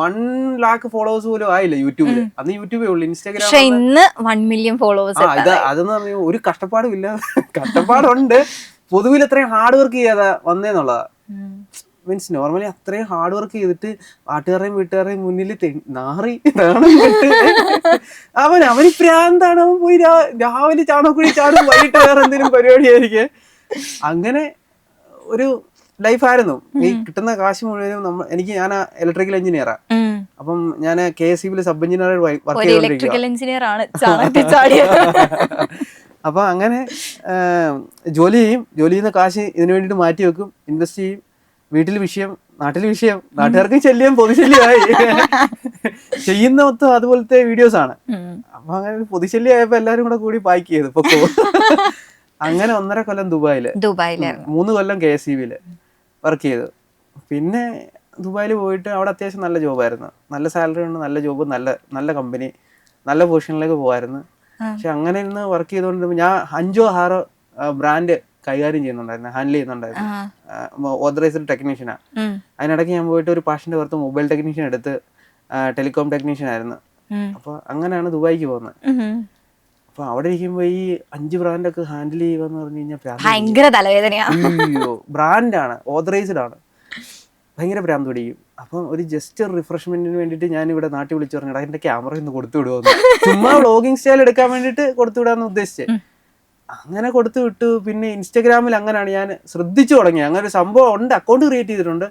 1 lakh ഫോളോവേഴ്സ് പോലും ആയില്ല യൂട്യൂബില്. അന്ന് യൂട്യൂബേ ഉള്ളു. ഇൻസ്റ്റാഗ്രാം ഇന്ന് 1 million ഫോളോവേഴ്സ്. അതെന്ന് പറഞ്ഞാൽ ഒരു കഷ്ടപ്പാടും ഇല്ല. കഷ്ടപ്പാടുണ്ട്, പൊതുവിൽ അത്രയും ഹാർഡ് വർക്ക് ചെയ്യാതെ വന്നേന്നുള്ളതാ. മീൻസ് നോർമലി അത്രയും ഹാർഡ് വർക്ക് ചെയ്തിട്ട് നാട്ടുകാരുടെയും വീട്ടുകാരുടെയും മുന്നിൽ നാറി അവന് പ്രാന്താണ്. അവൻ പോയി രാവിലെ ചാണകക്കുഴി ചാടും, വൈകിട്ട് വേറെ എന്തെങ്കിലും പരിപാടി ആയിരിക്കും. അങ്ങനെ ഒരു ലൈഫായിരുന്നു. ഈ കിട്ടുന്ന കാശ് മുഴുവനും ഞാൻ ഇലക്ട്രിക്കൽ എഞ്ചിനീയറാ. അപ്പം ഞാൻ KSEBിൽ സബ് എഞ്ചിനീയർ വർക്ക് ചെയ്തോണ്ടിരിക്കുകയാണ്. അപ്പൊ അങ്ങനെ ജോലി ചെയ്യുന്ന കാശ് ഇതിനു വേണ്ടിട്ട് മാറ്റി വെക്കും, ഇൻവെസ്റ്റ് ചെയ്യും. വീട്ടിൽ വിഷയം, നാട്ടിൽ വിഷയം, നാട്ടുകാർക്കും ശല്യം, പൊതുശല്യമായി. ചെയ്യുന്ന മൊത്തം അതുപോലത്തെ വീഡിയോസ് ആണ്. അപ്പൊ അങ്ങനെ പൊതുശല്യം ആയപ്പോ എല്ലാരും കൂടി പാക്ക് ചെയ്തു പൊക്കോ. അങ്ങനെ 1.5 കൊല്ലം ദുബായില്, 3 കൊല്ലം KSEBില് വർക്ക് ചെയ്തു. പിന്നെ ദുബായിൽ പോയിട്ട് അവിടെ അത്യാവശ്യം നല്ല ജോബായിരുന്നു, നല്ല സാലറി ഉണ്ട്, നല്ല ജോബ്, നല്ല കമ്പനി, നല്ല പൊസിഷനിലേക്ക് പോകായിരുന്നു. പക്ഷെ അങ്ങനെ ഇരുന്ന് വർക്ക് ചെയ്തുകൊണ്ടിരുമ്പോൾ ഞാൻ 5-6 ബ്രാൻഡ് കൈകാര്യം ചെയ്യുന്നുണ്ടായിരുന്നു, ഹാൻഡിൽ ചെയ്യുന്നുണ്ടായിരുന്നു. ഓതറൈസ്ഡ് ടെക്നീഷ്യനാ. അതിനിടയ്ക്ക് ഞാൻ പോയിട്ട് ഒരു പാഷന്റെ പുറത്ത് മൊബൈൽ ടെക്നീഷ്യൻ എടുത്ത് ടെലികോം ടെക്നീഷ്യൻ ആയിരുന്നു. അപ്പൊ അങ്ങനെയാണ് ദുബായിക്ക് പോകുന്നത്. അപ്പൊ അവിടെ ഇരിക്കുമ്പോ ഈ 5 ബ്രാൻഡൊക്കെ ഹാൻഡിൽ ചെയ്യുക പറഞ്ഞു കഴിഞ്ഞാൽ ഭയങ്കര തലവേദനയാ. അയ്യോ, ബ്രാൻഡാണ്, ഓതറൈസ്ഡ് ആണ്, ഭയങ്കര ഭ്രാന്ത് പിടിക്കും. അപ്പം ഒരു ജസ്റ്റ് റിഫ്രഷ്മെന്റിന് വേണ്ടിയിട്ട് ഞാൻ ഇവിടെ നാട്ടിൽ വിളിച്ചു പറഞ്ഞാൽ എന്റെ ക്യാമറ ഒന്ന് കൊടുത്തു വിടുമെന്ന്, ചുമ്മാ വ്ളോഗിങ് സ്റ്റൈൽ എടുക്കാൻ വേണ്ടിയിട്ട് കൊടുത്തു വിടാന്ന് ഉദ്ദേശിച്ചത്. അങ്ങനെ കൊടുത്തു വിട്ടു. പിന്നെ ഇൻസ്റ്റാഗ്രാമിൽ അങ്ങനെയാണ് ഞാൻ ശ്രദ്ധിച്ചു തുടങ്ങി. അങ്ങനെ ഒരു സംഭവം ഉണ്ട്, അക്കൗണ്ട് ക്രിയേറ്റ് ചെയ്തിട്ടുണ്ട്,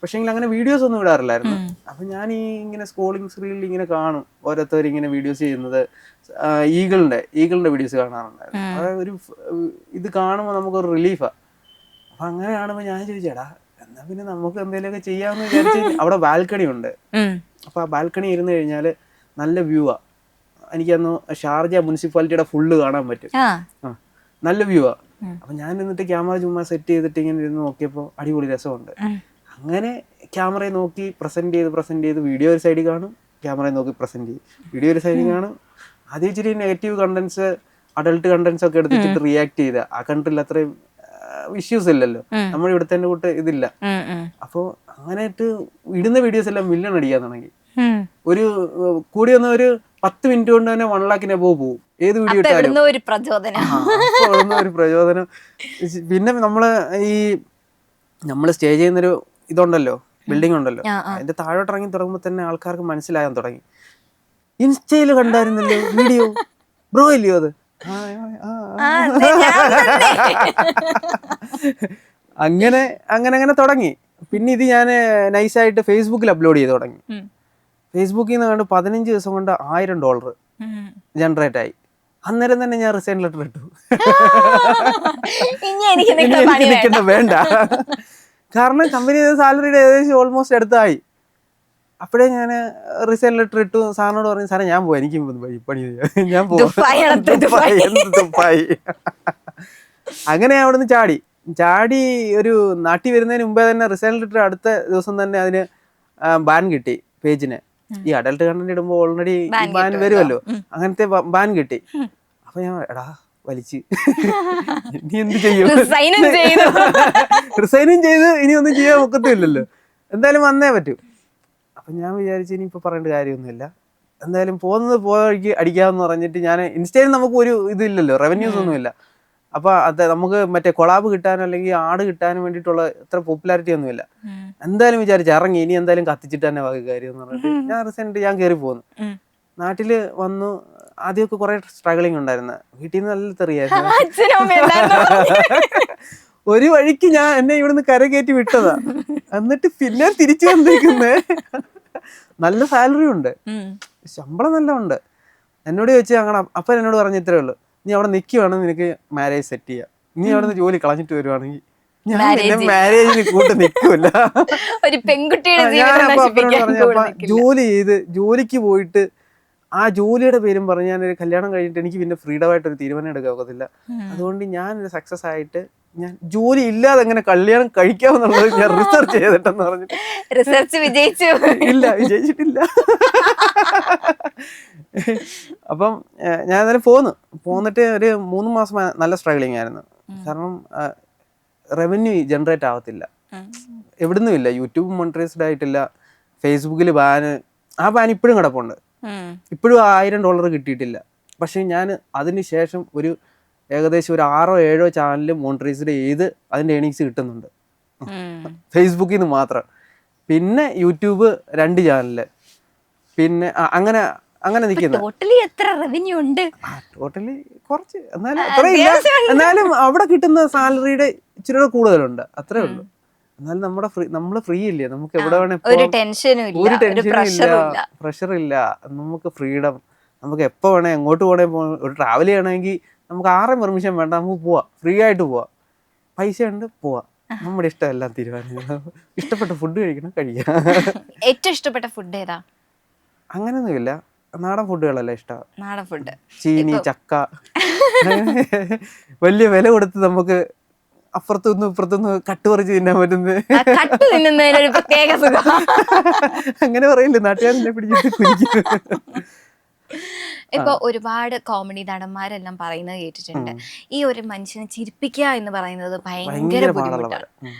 പക്ഷേങ്കിൽ അങ്ങനെ വീഡിയോസ് ഒന്നും ഇടാറില്ലായിരുന്നു. അപ്പൊ ഞാൻ ഈ ഇങ്ങനെ സ്ക്രോളിംഗ് സ്ക്രീനിൽ ഇങ്ങനെ കാണും ഓരോരുത്തർ ഇങ്ങനെ വീഡിയോസ് ചെയ്യുന്നത്. ഈഗിളിന്റെ വീഡിയോസ് കാണാറുണ്ടായിരുന്നു. അതായത് ഒരു ഇത് കാണുമ്പോൾ നമുക്കൊരു റിലീഫാ. അപ്പൊ അങ്ങനെ കാണുമ്പോൾ ഞാൻ ചോദിച്ചേടാ എന്നാ പിന്നെ നമുക്ക് എന്തെങ്കിലുമൊക്കെ ചെയ്യാമെന്ന് വിചാരിച്ച് അവിടെ ബാൽക്കണി ഉണ്ട്. അപ്പൊ ആ ബാൽക്കണി ഇരുന്ന് കഴിഞ്ഞാല് നല്ല വ്യൂ ആ. എനിക്കന്ന് ഷാർജ മുനിസിപ്പാലിറ്റിയുടെ ഫുള്ള് കാണാൻ പറ്റും. നല്ല വ്യൂ ആ. അപ്പൊ ഞാൻ എന്നിട്ട് ക്യാമറ ചുമ്മാ സെറ്റ് ചെയ്തിട്ട് ഇങ്ങനെ ഇരുന്ന് നോക്കിയപ്പോൾ അടിപൊളി രസമുണ്ട്. അങ്ങനെ ക്യാമറയെ നോക്കി പ്രസന്റ് ചെയ്ത് വീഡിയോ ഒരു സൈഡിൽ കാണും, ക്യാമറയെ നോക്കി പ്രസന്റ് ചെയ്യും, വീഡിയോ ഒരു സൈഡിൽ കാണും. ആദ്യം ഇച്ചിരി നെഗറ്റീവ് കണ്ടന്റ്സ്, അഡൾട്ട് കണ്ടന്റ്സ് ഒക്കെ എടുത്തിട്ട് റിയാക്ട് ചെയ്ത ആ കൺട്രിയിൽ അത്രയും ഇഷ്യൂസ് ഇല്ലല്ലോ, നമ്മൾ ഇവിടുത്തെ കൂട്ട് ഇതില്ല. അപ്പൊ അങ്ങനെ ഇടുന്ന വീഡിയോസ് എല്ലാം മില്യൺ അടിക്കാൻ തുടങ്ങി. ഒരു കൂടി വന്ന ഒരു 10 മിനിറ്റ് കൊണ്ട് തന്നെ 1 lakhിനെ പോകും ഏത് വീഡിയോ ഇട്ടാലും. ഒരു പ്രചോദനം. പിന്നെ നമ്മള് സ്റ്റേ ചെയ്യുന്നൊരു ഇതുണ്ടല്ലോ, ബിൽഡിംഗ് ഉണ്ടല്ലോ, അതിന്റെ താഴോട്ട് ഇറങ്ങി തുടങ്ങുമ്പോൾ തന്നെ ആൾക്കാർക്ക് മനസ്സിലാകാൻ തുടങ്ങി. ഇൻസ്റ്റയില് കണ്ടായിരുന്നല്ലോ വീഡിയോ, ബ്രോ ഇല്ലയോ അത്? അങ്ങനെ തുടങ്ങി. പിന്നെ ഇത് ഞാൻ നൈസായിട്ട് ഫേസ്ബുക്കിൽ അപ്ലോഡ് ചെയ്ത് തുടങ്ങി. ഫേസ്ബുക്കിൽ നിന്ന് കണ്ട് 15 ദിവസം കൊണ്ട് $1000 ജനറേറ്റ് ആയി. അന്നേരം തന്നെ ഞാൻ റിസൈൻ ലെറ്റർ ഇട്ടു. എനിക്ക് വേണ്ട, കാരണം കമ്പനി സാലറിയുടെ ഏകദേശം ഓൾമോസ്റ്റ് അടുത്തായി. അപ്പോഴേ ഞാൻ റിസൈൻ ലെറ്റർ ഇട്ടു. സാറിനോട് പറഞ്ഞു, സാറേ ഞാൻ പോവാ, എനിക്ക് പണി ഞാൻ പോവായി. അങ്ങനെ ഞാൻ അവിടുന്ന് ചാടി ഒരു നാട്ടിൽ വരുന്നതിന് മുമ്പേ തന്നെ റിസൈൻ ലെറ്റർ അടുത്ത ദിവസം തന്നെ അതിന് ബാൻ കിട്ടി പേജിന്. ഈ അഡൽട്ട് കണ്ടന്റ് ഇടുമ്പോൾ ഓൾറെഡി ബാൻ വരുമല്ലോ, അങ്ങനത്തെ ബാൻ കിട്ടി. അപ്പൊ ഞാൻ എടാ വലിച്ച് ഇനി എന്ത് ചെയ്യും, റിസൈനും ചെയ്ത് ഇനി ഒന്നും ചെയ്യാൻ ഒക്കത്തില്ലല്ലോ, എന്തായാലും വന്നേ പറ്റൂ. അപ്പൊ ഞാൻ വിചാരിച്ചു ഇനിയിപ്പോ പറയേണ്ട കാര്യമൊന്നുമില്ല, എന്തായാലും പോയവഴിക്ക് അടിക്കാമെന്ന് പറഞ്ഞിട്ട് ഞാൻ ഇൻസ്റ്റയിൽ നമുക്ക് ഒരു ഇതില്ലല്ലോ, റവന്യൂസ് ഒന്നുമില്ല. അപ്പൊ അത് നമുക്ക് മറ്റേ കൊളാബ് കിട്ടാനോ അല്ലെങ്കിൽ ആഡ് കിട്ടാനും വേണ്ടിയിട്ടുള്ള ഇത്ര പോപ്പുലാരിറ്റി ഒന്നുമില്ല. എന്തായാലും വിചാരിച്ചു ഇറങ്ങി, ഇനി എന്തായാലും കത്തിച്ചിട്ട് തന്നെ ബാക്കി കാര്യം എന്ന് പറഞ്ഞിട്ട് ഞാൻ റിസൈൻ ഞാൻ കയറി പോന്നു. നാട്ടില് വന്നു. ആദ്യമൊക്കെ കുറെ സ്ട്രഗിളിങ് ഉണ്ടായിരുന്നു, വീട്ടിൽ നിന്ന് നല്ല തെറിയായിരുന്നു. ഒരു വഴിക്ക് എന്നെ ഇവിടുന്ന് കരകയറ്റി വിട്ടതാ. എന്നിട്ട് പിന്നെ തിരിച്ചു വന്നേക്കുന്നേ. നല്ല സാലറി ഉണ്ട്, ശമ്പളം നല്ല ഉണ്ട്. എന്നോട് ചോദിച്ചാൽ അങ്ങനെ അപ്പൻ എന്നോട് പറഞ്ഞ ഇത്രേ ഉള്ളൂ, നീ അവിടെ നിൽക്കുവാണെങ്കിൽ നിനക്ക് മാരേജ് സെറ്റ് ചെയ്യാം, നീ അവിടെ നിന്ന് ജോലി കളഞ്ഞിട്ട് വരുവാണെങ്കിൽ ഞാൻ മാരേജിന് കൂട്ട് നിൽക്കൂല. ഞാനപ്പോ അപ്പനോട് പറഞ്ഞപ്പോ ജോലിക്ക് പോയിട്ട് ആ ജോലിയുടെ പേരും പറഞ്ഞ് ഞാനൊരു കല്യാണം കഴിഞ്ഞിട്ട് എനിക്ക് പിന്നെ ഫ്രീഡമായിട്ടൊരു തീരുമാനം എടുക്കാൻ ഒക്കത്തില്ല. അതുകൊണ്ട് ഞാനൊരു സക്സസ് ആയിട്ട് ഞാൻ ജോലി ഇല്ലാതെ എങ്ങനെ കല്യാണം കഴിക്കാമെന്നുള്ളത് ഞാൻ റിസർച്ച് ചെയ്തിട്ടെന്ന് പറഞ്ഞിട്ട് ഇല്ല, വിജയിച്ചിട്ടില്ല. അപ്പം ഞാൻ അന്നേരം പോന്നിട്ട് ഒരു 3 മാസം നല്ല സ്ട്രഗിളിങ് ആയിരുന്നു. കാരണം റവന്യൂ ജനറേറ്റ് ആവത്തില്ല, എവിടുന്നും ഇല്ല. യൂട്യൂബ് മോണിറ്ററൈസ്ഡ് ആയിട്ടില്ല, ഫേസ്ബുക്കിൽ ആ ബാൻ ഇപ്പോഴും കിടപ്പുണ്ട്, ഇപ്പോഴും $1000 കിട്ടിയിട്ടില്ല. പക്ഷെ ഞാൻ അതിന് ശേഷം ഒരു ഏകദേശം ഒരു 6 or 7 ചാനൽ മോണിറ്ററൈസ്ഡ് ചെയ്ത് അതിന്റെ ഏണിങ്സ് കിട്ടുന്നുണ്ട് ഫേസ്ബുക്കിൽ നിന്ന് മാത്രം. പിന്നെ യൂട്യൂബ് 2 ചാനല്, പിന്നെ അങ്ങനെ നിൽക്കുന്നത്. ടോട്ടലി കുറച്ച്, എന്നാലും അത്രയില്ല. എന്നാലും അവിടെ കിട്ടുന്ന സാലറിയുടെ ഇച്ചിരി കൂടുതലുണ്ട്, അത്രേ ഉള്ളൂ. എന്നാലും നമ്മള് ഫ്രീ ഇല്ലേ, നമുക്ക് എവിടെ വേണേ ഒരു ടെൻഷനും ഇല്ല, പ്രഷർ ഇല്ല, നമുക്ക് ഫ്രീഡം. നമുക്ക് എപ്പോ വേണേ എങ്ങോട്ട് പോണേ ഒരു ട്രാവൽ ചെയ്യണമെങ്കിൽ നമുക്ക് ആരെയും പെർമിഷൻ വേണ്ട, നമുക്ക് പോവാം, ഫ്രീ ആയിട്ട് പോവാം, പൈസ ഉണ്ട് പോവാം, നമ്മുടെ ഇഷ്ടം എല്ലാം തീരുമാനിക്കണം. ഇഷ്ടപ്പെട്ട ഫുഡ് കഴിക്കണം, കഴിക്കാം. ഏറ്റവും ഇഷ്ടപ്പെട്ട ഫുഡ് ഏതാ? അങ്ങനെയൊന്നുമില്ല, നാടൻ ഫുഡുകളെല്ലാം ഇഷ്ടമാണ്. നാടൻ ഫുഡ്, ചീനി, ചക്ക, വലിയ വില കൊടുത്ത് നമുക്ക് അപ്പുറത്തുനിന്ന് ഇപ്പുറത്തുനിന്ന് കട്ടുപറിച്ച് തിന്നാൻ പറ്റുന്നത്. അങ്ങനെ പറയില്ലേ, നാട്ടുകാരെന്നെ പിടിച്ചിട്ട് കുനിക്കും. ഇപ്പൊ ഒരുപാട് കോമഡി നടന്മാരെല്ലാം പറയുന്നത് കേട്ടിട്ടുണ്ട്, ഈ ഒരു മനുഷ്യനെ ചിരിപ്പിക്കുക എന്ന് പറയുന്നത് ഭയങ്കര ബുദ്ധിമുട്ടാണ്.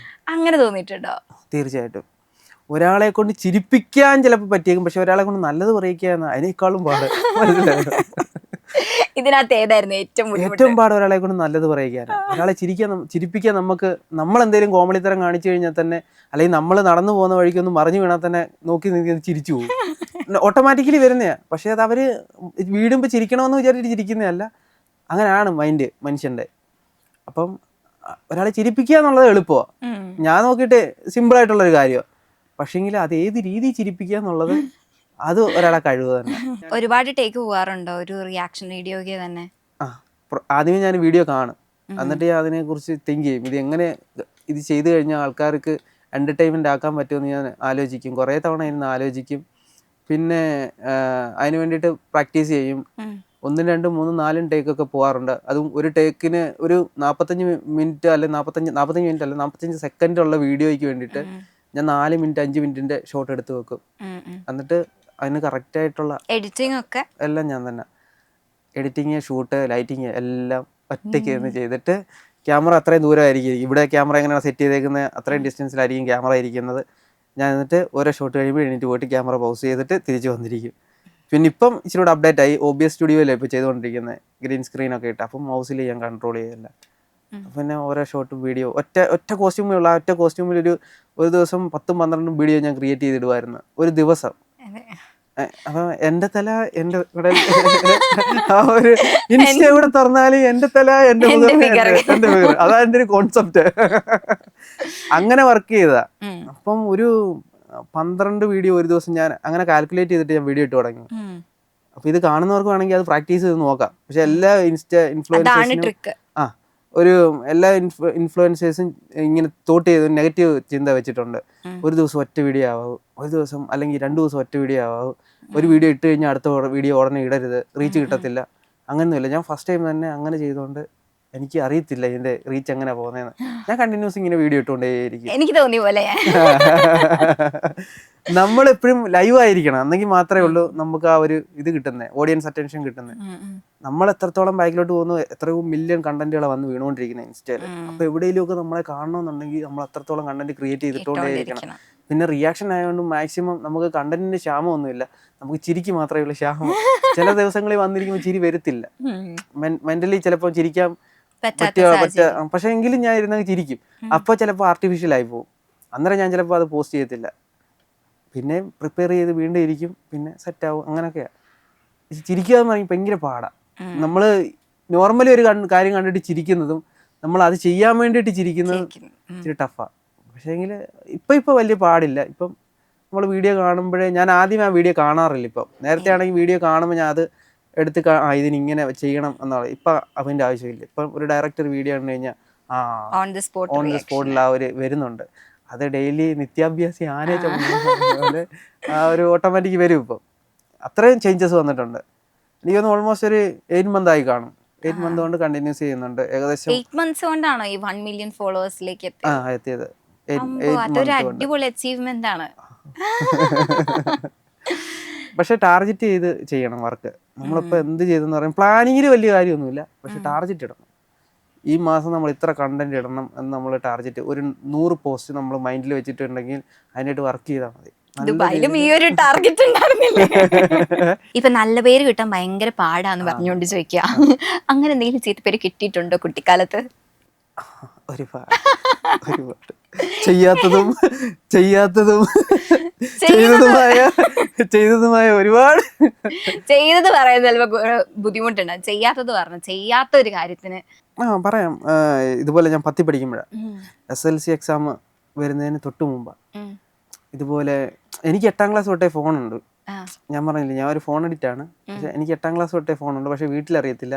അങ്ങനെ തോന്നിയിട്ടുണ്ടോ? തീർച്ചയായിട്ടും. ഒരാളെ കൊണ്ട് ചിരിപ്പിക്കാൻ ചിലപ്പോൾ പറ്റിയേക്കും, പക്ഷെ ഒരാളെ കൊണ്ട് നല്ലത് പറയിക്കുക അതിനേക്കാളും പാട്. മനസ്സിലായോ? ഇതിനകത്ത് ഏതായിരുന്നു ഏറ്റവും ഏറ്റവും പാട് ഒരാളെ കൊണ്ട് നല്ലത് പറയിക്കാനാണ്. ഒരാളെ ചിരിപ്പിക്കാൻ നമ്മൾ എന്തെങ്കിലും കോമഡിത്തരം കാണിച്ചു കഴിഞ്ഞാൽ തന്നെ, അല്ലെങ്കിൽ നമ്മൾ നടന്നു പോകുന്ന വഴിക്കൊന്ന് മറിഞ്ഞു വീണാൽ തന്നെ നോക്കി ചിരിച്ചു പോകും. ഓട്ടോമാറ്റിക്കലി വരുന്നതാ. പക്ഷെ അത് അവര് വീടുമ്പോൾ ചിരിക്കണമെന്ന് വിചാരിച്ചിട്ട് ചിരിക്കുന്നതല്ല. അങ്ങനെയാണ് മൈൻഡ് മനുഷ്യന്റെ. അപ്പം ഒരാളെ ചിരിപ്പിക്കുക എന്നുള്ളത് എളുപ്പമാണ്. ഞാൻ നോക്കിയിട്ട് സിമ്പിൾ ആയിട്ടുള്ളൊരു കാര്യമാണ്. പക്ഷേങ്കിൽ അത് ഏത് രീതി ചിരിപ്പിക്കുക എന്നുള്ളത് അത് ഒരാളെ കഴിവ് തന്നെ. ഒരുപാട് ടേക്ക് പോകാറുണ്ടോ ഒരു റിയാക്ഷൻ വീഡിയോയ്ക്ക് തന്നെ? ആദ്യമേ ഞാൻ വീഡിയോ കാണും, എന്നിട്ട് ഞാൻ അതിനെ കുറിച്ച് തിങ്ക് ചെയ്യും. ഇത് എങ്ങനെ ഇത് ചെയ്തു കഴിഞ്ഞാൽ ആൾക്കാർക്ക് എന്റർടൈൻമെന്റ് ആക്കാൻ പറ്റുമെന്ന് ഞാൻ ആലോചിക്കും. കുറേ തവണ ഇരുന്ന് ആലോചിക്കും. പിന്നെ അതിന് വേണ്ടിയിട്ട് പ്രാക്ടീസ് ചെയ്യും. 1, 2, 3, 4 ടേക്കൊക്കെ പോകാറുണ്ട്. അതും ഒരു ടേക്കിന് ഒരു 45 മിനിറ്റ് അല്ലെ 45 സെക്കൻഡ് ഉള്ള വീഡിയോയ്ക്ക് വേണ്ടിയിട്ട് ഞാൻ 4 മിനിറ്റ് 5 മിനിറ്റിന്റെ ഷോട്ട് എടുത്ത് വെക്കും. എന്നിട്ട് അതിന് കറക്റ്റ് ആയിട്ടുള്ള എഡിറ്റിംഗ് ഒക്കെ എല്ലാം ഞാൻ തന്നെ, എഡിറ്റിങ്, ഷൂട്ട്, ലൈറ്റിങ് എല്ലാം ഒറ്റയ്ക്ക് ഇരുന്ന് ചെയ്തിട്ട്, ക്യാമറ അത്രയും ദൂരമായിരിക്കും. ഇവിടെ ക്യാമറ എങ്ങനെയാണ് സെറ്റ് ചെയ്തേക്കുന്നത് അത്രയും ഡിസ്റ്റൻസിലായിരിക്കും ക്യാമറ ഇരിക്കുന്നത്. ഞാൻ എന്നിട്ട് ഓരോ ഷോട്ട് കഴിയുമ്പോൾ എണീറ്റ് പോയിട്ട് ക്യാമറ പൗസ് ചെയ്തിട്ട് തിരിച്ച് വന്നിരിക്കും. പിന്നെ ഇപ്പം ഇച്ചിരി കൂടെ അപ്ഡേറ്റ് ആയി. OBS സ്റ്റുഡിയോയിലാണ് ഇപ്പോൾ ചെയ്തുകൊണ്ടിരിക്കുന്നത്, ഗ്രീൻ സ്ക്രീനൊക്കെ ഇട്ട്. അപ്പം മൗസിൽ ഞാൻ കൺട്രോൾ ചെയ്യല്ല. പിന്നെ ഓരോ ഷോട്ടും വീഡിയോ ഒറ്റ കോസ്റ്റ്യൂമുള്ള ഒറ്റ കോസ്റ്റ്യൂമിൽ ഒരു ദിവസം 10-12 വീഡിയോ ഞാൻ ക്രിയേറ്റ് ചെയ്തിടുമായിരുന്നു ഒരു ദിവസം. അപ്പൊ എന്റെ തല എന്റെ ഇവിടെ ആ ഒരു ഇൻസ്റ്റ എവിടെ തുറന്നാലും എന്റെ തല എന്റെ ഫിഗർ, അതാ എന്റെ ഒരു കോൺസെപ്റ്റ്. അങ്ങനെ വർക്ക് ചെയ്തതാ. അപ്പം ഒരു 12 വീഡിയോ ഒരു ദിവസം ഞാൻ അങ്ങനെ കാൽക്കുലേറ്റ് ചെയ്തിട്ട് ഞാൻ വീഡിയോ ഇട്ട് തുടങ്ങി. അപ്പൊ ഇത് കാണുന്നവർക്ക് വേണമെങ്കിൽ അത് പ്രാക്ടീസ് ചെയ്ത് നോക്കാം. പക്ഷെ എല്ലാ ഇൻഫ്ലുവൻസേഴ്സിനും എല്ലാ ഇൻഫ്ലുവൻസേഴ്സും ഇങ്ങനെ തോട്ട് ചെയ്ത് നെഗറ്റീവ് ചിന്ത വെച്ചിട്ടുണ്ട്. ഒരു ദിവസം ഒറ്റ വീഡിയോ ആവാവും, ഒരു ദിവസം അല്ലെങ്കിൽ 2 ദിവസം ഒറ്റ വീഡിയോ ആവാവും, ഒരു വീഡിയോ ഇട്ട് കഴിഞ്ഞാൽ അടുത്ത വീഡിയോ ഉടനെ ഇടരുത്, റീച്ച് കിട്ടത്തില്ല. അങ്ങനെയൊന്നുമില്ല. ഞാൻ ഫസ്റ്റ് ടൈം തന്നെ അങ്ങനെ ചെയ്തുകൊണ്ട് എനിക്ക് അറിയത്തില്ല ഇതിന്റെ റീച്ച് എങ്ങനെ പോകുന്നതെന്ന്. ഞാൻ കണ്ടിന്യൂസ് ഇങ്ങനെ വീഡിയോ ഇട്ടുകൊണ്ടേയിരിക്കും. എനിക്ക് തോന്നിയ പോലെ നമ്മളെപ്പോഴും ലൈവ് ആയിരിക്കണം, എന്നെങ്കിൽ മാത്രമേ ഉള്ളൂ നമുക്ക് ആ ഒരു ഇത് കിട്ടുന്നത്, ഓഡിയൻസ് അറ്റൻഷൻ കിട്ടുന്നത്. നമ്മൾ എത്രത്തോളം ബാക്കിലോട്ട് പോകുന്നു, എത്രയോ മില്യൺ കണ്ടന്റുകളാണ് വന്ന് വീണുകൊണ്ടിരിക്കുന്നത് ഇൻസ്റ്റയിൽ. അപ്പൊ എവിടെയെങ്കിലും ഒക്കെ നമ്മളെ കാണണമെന്നുണ്ടെങ്കിൽ നമ്മൾ അത്രത്തോളം കണ്ടന്റ് ക്രിയേറ്റ് ചെയ്തിട്ടുകൊണ്ടേയിരിക്കണം. പിന്നെ റിയാക്ഷൻ ആയതുകൊണ്ട് മാക്സിമം നമുക്ക് കണ്ടന്റിന്റെ ക്ഷാമമൊന്നുമില്ല, നമുക്ക് ചിരിക്ക് മാത്രമേ ഉള്ളൂ ക്ഷാമം. ചില ദിവസങ്ങളിൽ വന്നിരിക്കുമ്പോൾ ചിരി വരത്തില്ല, മെന്റലി ചിലപ്പോൾ ചിരിക്കാൻ പക്ഷെ എങ്കിലും ഞാൻ ഇരുന്ന് ചിരിക്കും. അപ്പോൾ ചിലപ്പോൾ ആർട്ടിഫിഷ്യൽ ആയി പോകും. അന്നേരം ഞാൻ ചിലപ്പോൾ അത് പോസ്റ്റ് ചെയ്യത്തില്ല. പിന്നെ പ്രിപ്പയർ ചെയ്ത് വീണ്ടും ഇരിക്കും, പിന്നെ സെറ്റ് ആവും. അങ്ങനെയൊക്കെയാ. ചിരിക്കുക എന്ന് പറയുമ്പോൾ ഭയങ്കര പാടാണ്. നമ്മള് നോർമലി ഒരു കാര്യം കണ്ടിട്ട് ചിരിക്കുന്നതും നമ്മൾ അത് ചെയ്യാൻ വേണ്ടിയിട്ട് ചിരിക്കുന്നതും ഇച്ചിരി ടഫാ. പക്ഷേ എങ്കിൽ ഇപ്പം വലിയ പാടില്ല. ഇപ്പം നമ്മൾ വീഡിയോ കാണുമ്പോഴേ, ഞാൻ ആദ്യം ആ വീഡിയോ കാണാറില്ല. ഇപ്പം നേരത്തെ ആണെങ്കിൽ വീഡിയോ കാണുമ്പോൾ ഞാൻ അത് എടുത്ത് ഇതിനിങ്ങനെ ചെയ്യണം എന്നുള്ളത്. ഇപ്പം അതിൻ്റെ ആവശ്യമില്ല. ഇപ്പം ഒരു ഡയറക്ടർ വീഡിയോ കണ്ടു കഴിഞ്ഞാൽ ഓൺ ദി സ്പോട്ടിൽ ആ ഒരു വരുന്നുണ്ട്. അത് ഡെയിലി നിത്യാഭ്യാസി ആനയെ പോലെ ആ ഒരു ഓട്ടോമാറ്റിക് വരും. ഇപ്പം അത്രയും ചേഞ്ചസ് വന്നിട്ടുണ്ട്. എനിക്ക് തോന്നുന്നു ഓൾമോസ്റ്റ് ഒരു 8 month ആയി കാണും. 8 month കൊണ്ട് കണ്ടിന്യൂസ് ചെയ്യുന്നുണ്ട്. ഏകദേശം 8 months കൊണ്ടാണോ ഈ 1 million ഫോളോവേഴ്സിലേക്ക് എത്തിയത്? അതൊരു അടിപൊളി അച്ചീവ്മെന്റ് ആണ്. പക്ഷെ ടാർഗറ്റ് ചെയ്ത് ചെയ്യണം വർക്ക്. നമ്മളിപ്പോൾ എന്ത് ചെയ്തെന്ന് പറയും, പ്ലാനിങ്ങിൽ വലിയ കാര്യമൊന്നുമില്ല. പക്ഷെ ടാർഗറ്റ് ഇടണം. ഈ മാസം നമ്മൾ ഇത്ര കണ്ടന്റ് ഇടണം എന്ന് നമ്മൾ ടാർഗറ്റ്, ഒരു 100 പോസ്റ്റ് നമ്മൾ മൈൻഡിൽ വെച്ചിട്ടുണ്ടെങ്കിൽ അതിനായിട്ട് വർക്ക് ചെയ്താൽ മതി. ദുബായിലും ഈ ഒരു ടാർഗറ്റ് ഉണ്ടായിരുന്നില്ലേ? ഇപ്പൊ നല്ല പേര് കിട്ടാൻ ഭയങ്കര പാടാന്ന് പറഞ്ഞുകൊണ്ട് ചോദിക്കുക, അങ്ങനെ എന്തെങ്കിലും ചീത്തപ്പേര് കിട്ടിയിട്ടുണ്ടോ കുട്ടിക്കാലത്ത്? ഒരുപാട് ചെയ്തതുമായ ഒരുപാട്. ചെയ്തത് പറയാൻ ചിലപ്പോ ബുദ്ധിമുട്ടുണ്ട്. ചെയ്യാത്ത ഒരു കാര്യത്തിന് പറയാം. ഇതുപോലെ ഞാൻ 10th പഠിക്കുമ്പോഴാണ്, SLC എക്സാം വരുന്നതിന് തൊട്ട് മുമ്പാ. ഇതുപോലെ എനിക്ക് 8ാം ക്ലാസ് തൊട്ടേ ഫോണുണ്ട്. ഞാൻ പറഞ്ഞില്ലേ, ഞാൻ ഒരു ഫോൺ എഡിറ്റ് ആണ്. പക്ഷെ എനിക്ക് 8ാം ക്ലാസ് തൊട്ടേ ഫോണുണ്ട്. പക്ഷെ വീട്ടിലറിയത്തില്ല.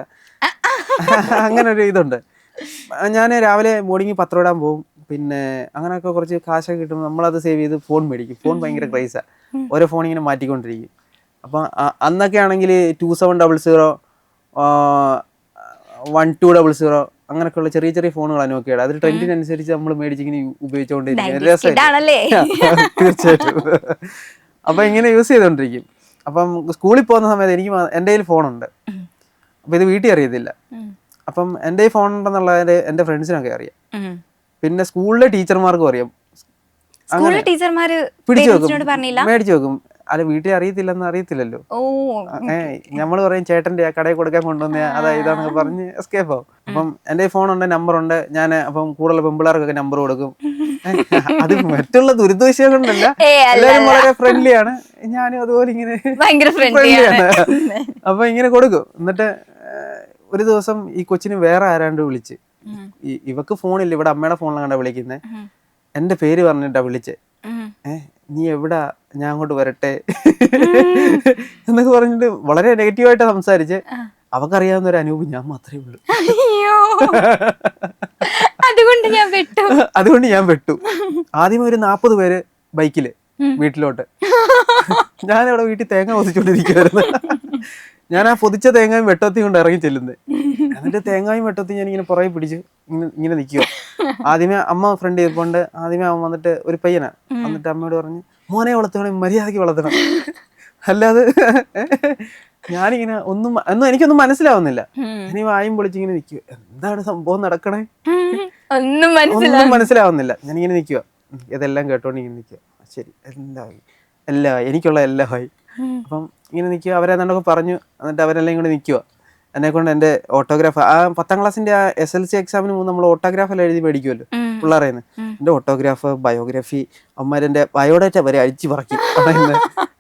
അങ്ങനെ ഒരു ഇതുണ്ട്. ഞാൻ രാവിലെ മോർണിംഗ് പത്രം ഇടാൻ പോകും. പിന്നെ അങ്ങനെയൊക്കെ കുറച്ച് കാശൊക്കെ കിട്ടുമ്പോൾ നമ്മളത് സേവ് ചെയ്ത് ഫോൺ മേടിക്കും. ഫോൺ ഭയങ്കര ക്രൈസാണ്. ഓരോ ഫോൺ ഇങ്ങനെ മാറ്റിക്കൊണ്ടിരിക്കും. അപ്പം അന്നൊക്കെ ആണെങ്കിൽ 2700, 1200 അങ്ങനെയൊക്കെയുള്ള ചെറിയ ചെറിയ ഫോണുകളാണ് നോക്കിയത്. അത് ട്രെൻഡിനനുസരിച്ച് നമ്മൾ മേടിച്ചിങ്ങനെ ഉപയോഗിച്ചുകൊണ്ടിരിക്കും. തീർച്ചയായിട്ടും. അപ്പം ഇങ്ങനെ യൂസ് ചെയ്തുകൊണ്ടിരിക്കും. അപ്പം സ്കൂളിൽ പോകുന്ന സമയത്ത് എനിക്ക് എൻ്റെ കയ്യിൽ ഫോണുണ്ട്. അപ്പം ഇത് വീട്ടിൽ അറിയത്തില്ല. അപ്പം എൻ്റെ ഈ ഫോൺ ഉണ്ടെന്നുള്ളത് എൻ്റെ ഫ്രണ്ട്സിനൊക്കെ അറിയാം. പിന്നെ സ്കൂളിലെ ടീച്ചർമാർക്കും അറിയാം. ടീച്ചർമാര് മേടിച്ചു വെക്കും. അല്ല വീട്ടിൽ അറിയത്തില്ലല്ലോ. ഓ നമ്മള് പറയും ചേട്ടന്റെ കടയിൽ കൊടുക്കാൻ കൊണ്ടുവന്ന ഇതാന്നൊക്കെ പറഞ്ഞ് എസ്കേപ്പ് ആവും. അപ്പം എന്റെ ഫോണുണ്ട്, നമ്പറുണ്ട്. ഞാൻ അപ്പം കൂടുതൽ പെമ്പിളാർക്കൊക്കെ നമ്പർ കൊടുക്കും. അത് മറ്റുള്ള ദുരിതവിഷയം കൊണ്ടല്ല, എല്ലാവരും വളരെ ഫ്രണ്ട്ലിയാണ്. ഞാനും അതുപോലെ ഇങ്ങനെ ഫ്രണ്ട്ലിയാണ്. അപ്പൊ ഇങ്ങനെ കൊടുക്കും. എന്നിട്ട് ഒരു ദിവസം ഈ കൊച്ചിന് വേറെ ആരാണ്ട് വിളിച്ച്, ഇവക്ക് ഫോണില്ല, ഇവിടെ അമ്മയുടെ ഫോണിലാണ് വിളിക്കുന്നത്. എന്റെ പേര് പറഞ്ഞിട്ടാ വിളിച്ചേ. നീ എവിടാ, ഞാൻ അങ്ങോട്ട് വരട്ടെ എന്നൊക്കെ പറഞ്ഞിട്ട് വളരെ നെഗറ്റീവായിട്ടാ സംസാരിച്ച്. അവക്കറിയാവുന്ന ഒരു അനൂപ് ഞാൻ മാത്രമേ ഉള്ളൂ. അതുകൊണ്ട് ഞാൻ വെട്ടു. ആദ്യം ഒരു 40 പേര് ബൈക്കില് വീട്ടിലോട്ട്. ഞാനവിടെ വീട്ടിൽ തേങ്ങ പൊതിച്ചോണ്ടിരിക്കുവായിരുന്നു. ഞാൻ ആ പൊതിച്ച തേങ്ങയും വെട്ടത്തി കൊണ്ട് ഇറങ്ങി ചെല്ലുന്നത്. എന്നിട്ട് തേങ്ങയും വെട്ടത്തി ഞാൻ ഇങ്ങനെ പുറകെ പിടിച്ച് ഇങ്ങനെ നിൽക്കുക. ആദ്യമേ അമ്മ ഫ്രണ്ട് ചെയ്തപ്പോണ്ട് ആദ്യമേ അമ്മ വന്നിട്ട് ഒരു പയ്യനാ വന്നിട്ട് അമ്മയോട് പറഞ്ഞു, മോനെ വളർത്തണം, മര്യാദയ്ക്ക് വളർത്തണം. അല്ലാതെ ഞാനിങ്ങനെ ഒന്നും എനിക്കൊന്നും മനസ്സിലാവുന്നില്ല. ഇനി വായും പൊളിച്ചിങ്ങനെ നിൽക്കുക. എന്താണ് സംഭവം നടക്കണേ, ഒന്നും മനസ്സിലാവുന്നില്ല. ഞാനിങ്ങനെ നിൽക്കുക, ഇതെല്ലാം കേട്ടോണ്ട് ഇങ്ങനെ നിൽക്കുക. ശരി, എല്ലാം എനിക്കുള്ള എല്ലാമായി. അപ്പം ഇങ്ങനെ നിൽക്കുക. അവരെന്താണ്ടൊക്കെ പറഞ്ഞു. എന്നിട്ട് അവരെല്ലാം ഇങ്ങനെ നിൽക്കുക. എന്നെക്കൊണ്ട് എൻ്റെ ഓട്ടോഗ്രാഫ്, ആ 10ാം ക്ലാസ്സിൻ്റെ ആ SLC എക്സാമിന് മുമ്പ് നമ്മൾ ഓട്ടോഗ്രാഫെല്ലാം എഴുതി മേടിക്കുമല്ലോ പിള്ളേരെന്ന്. എൻ്റെ ഓട്ടോഗ്രാഫ്, ബയോഗ്രഫി, അമ്മമാരെൻ്റെ ബയോഡേറ്റ വരെ അഴിച്ചു പറക്കി.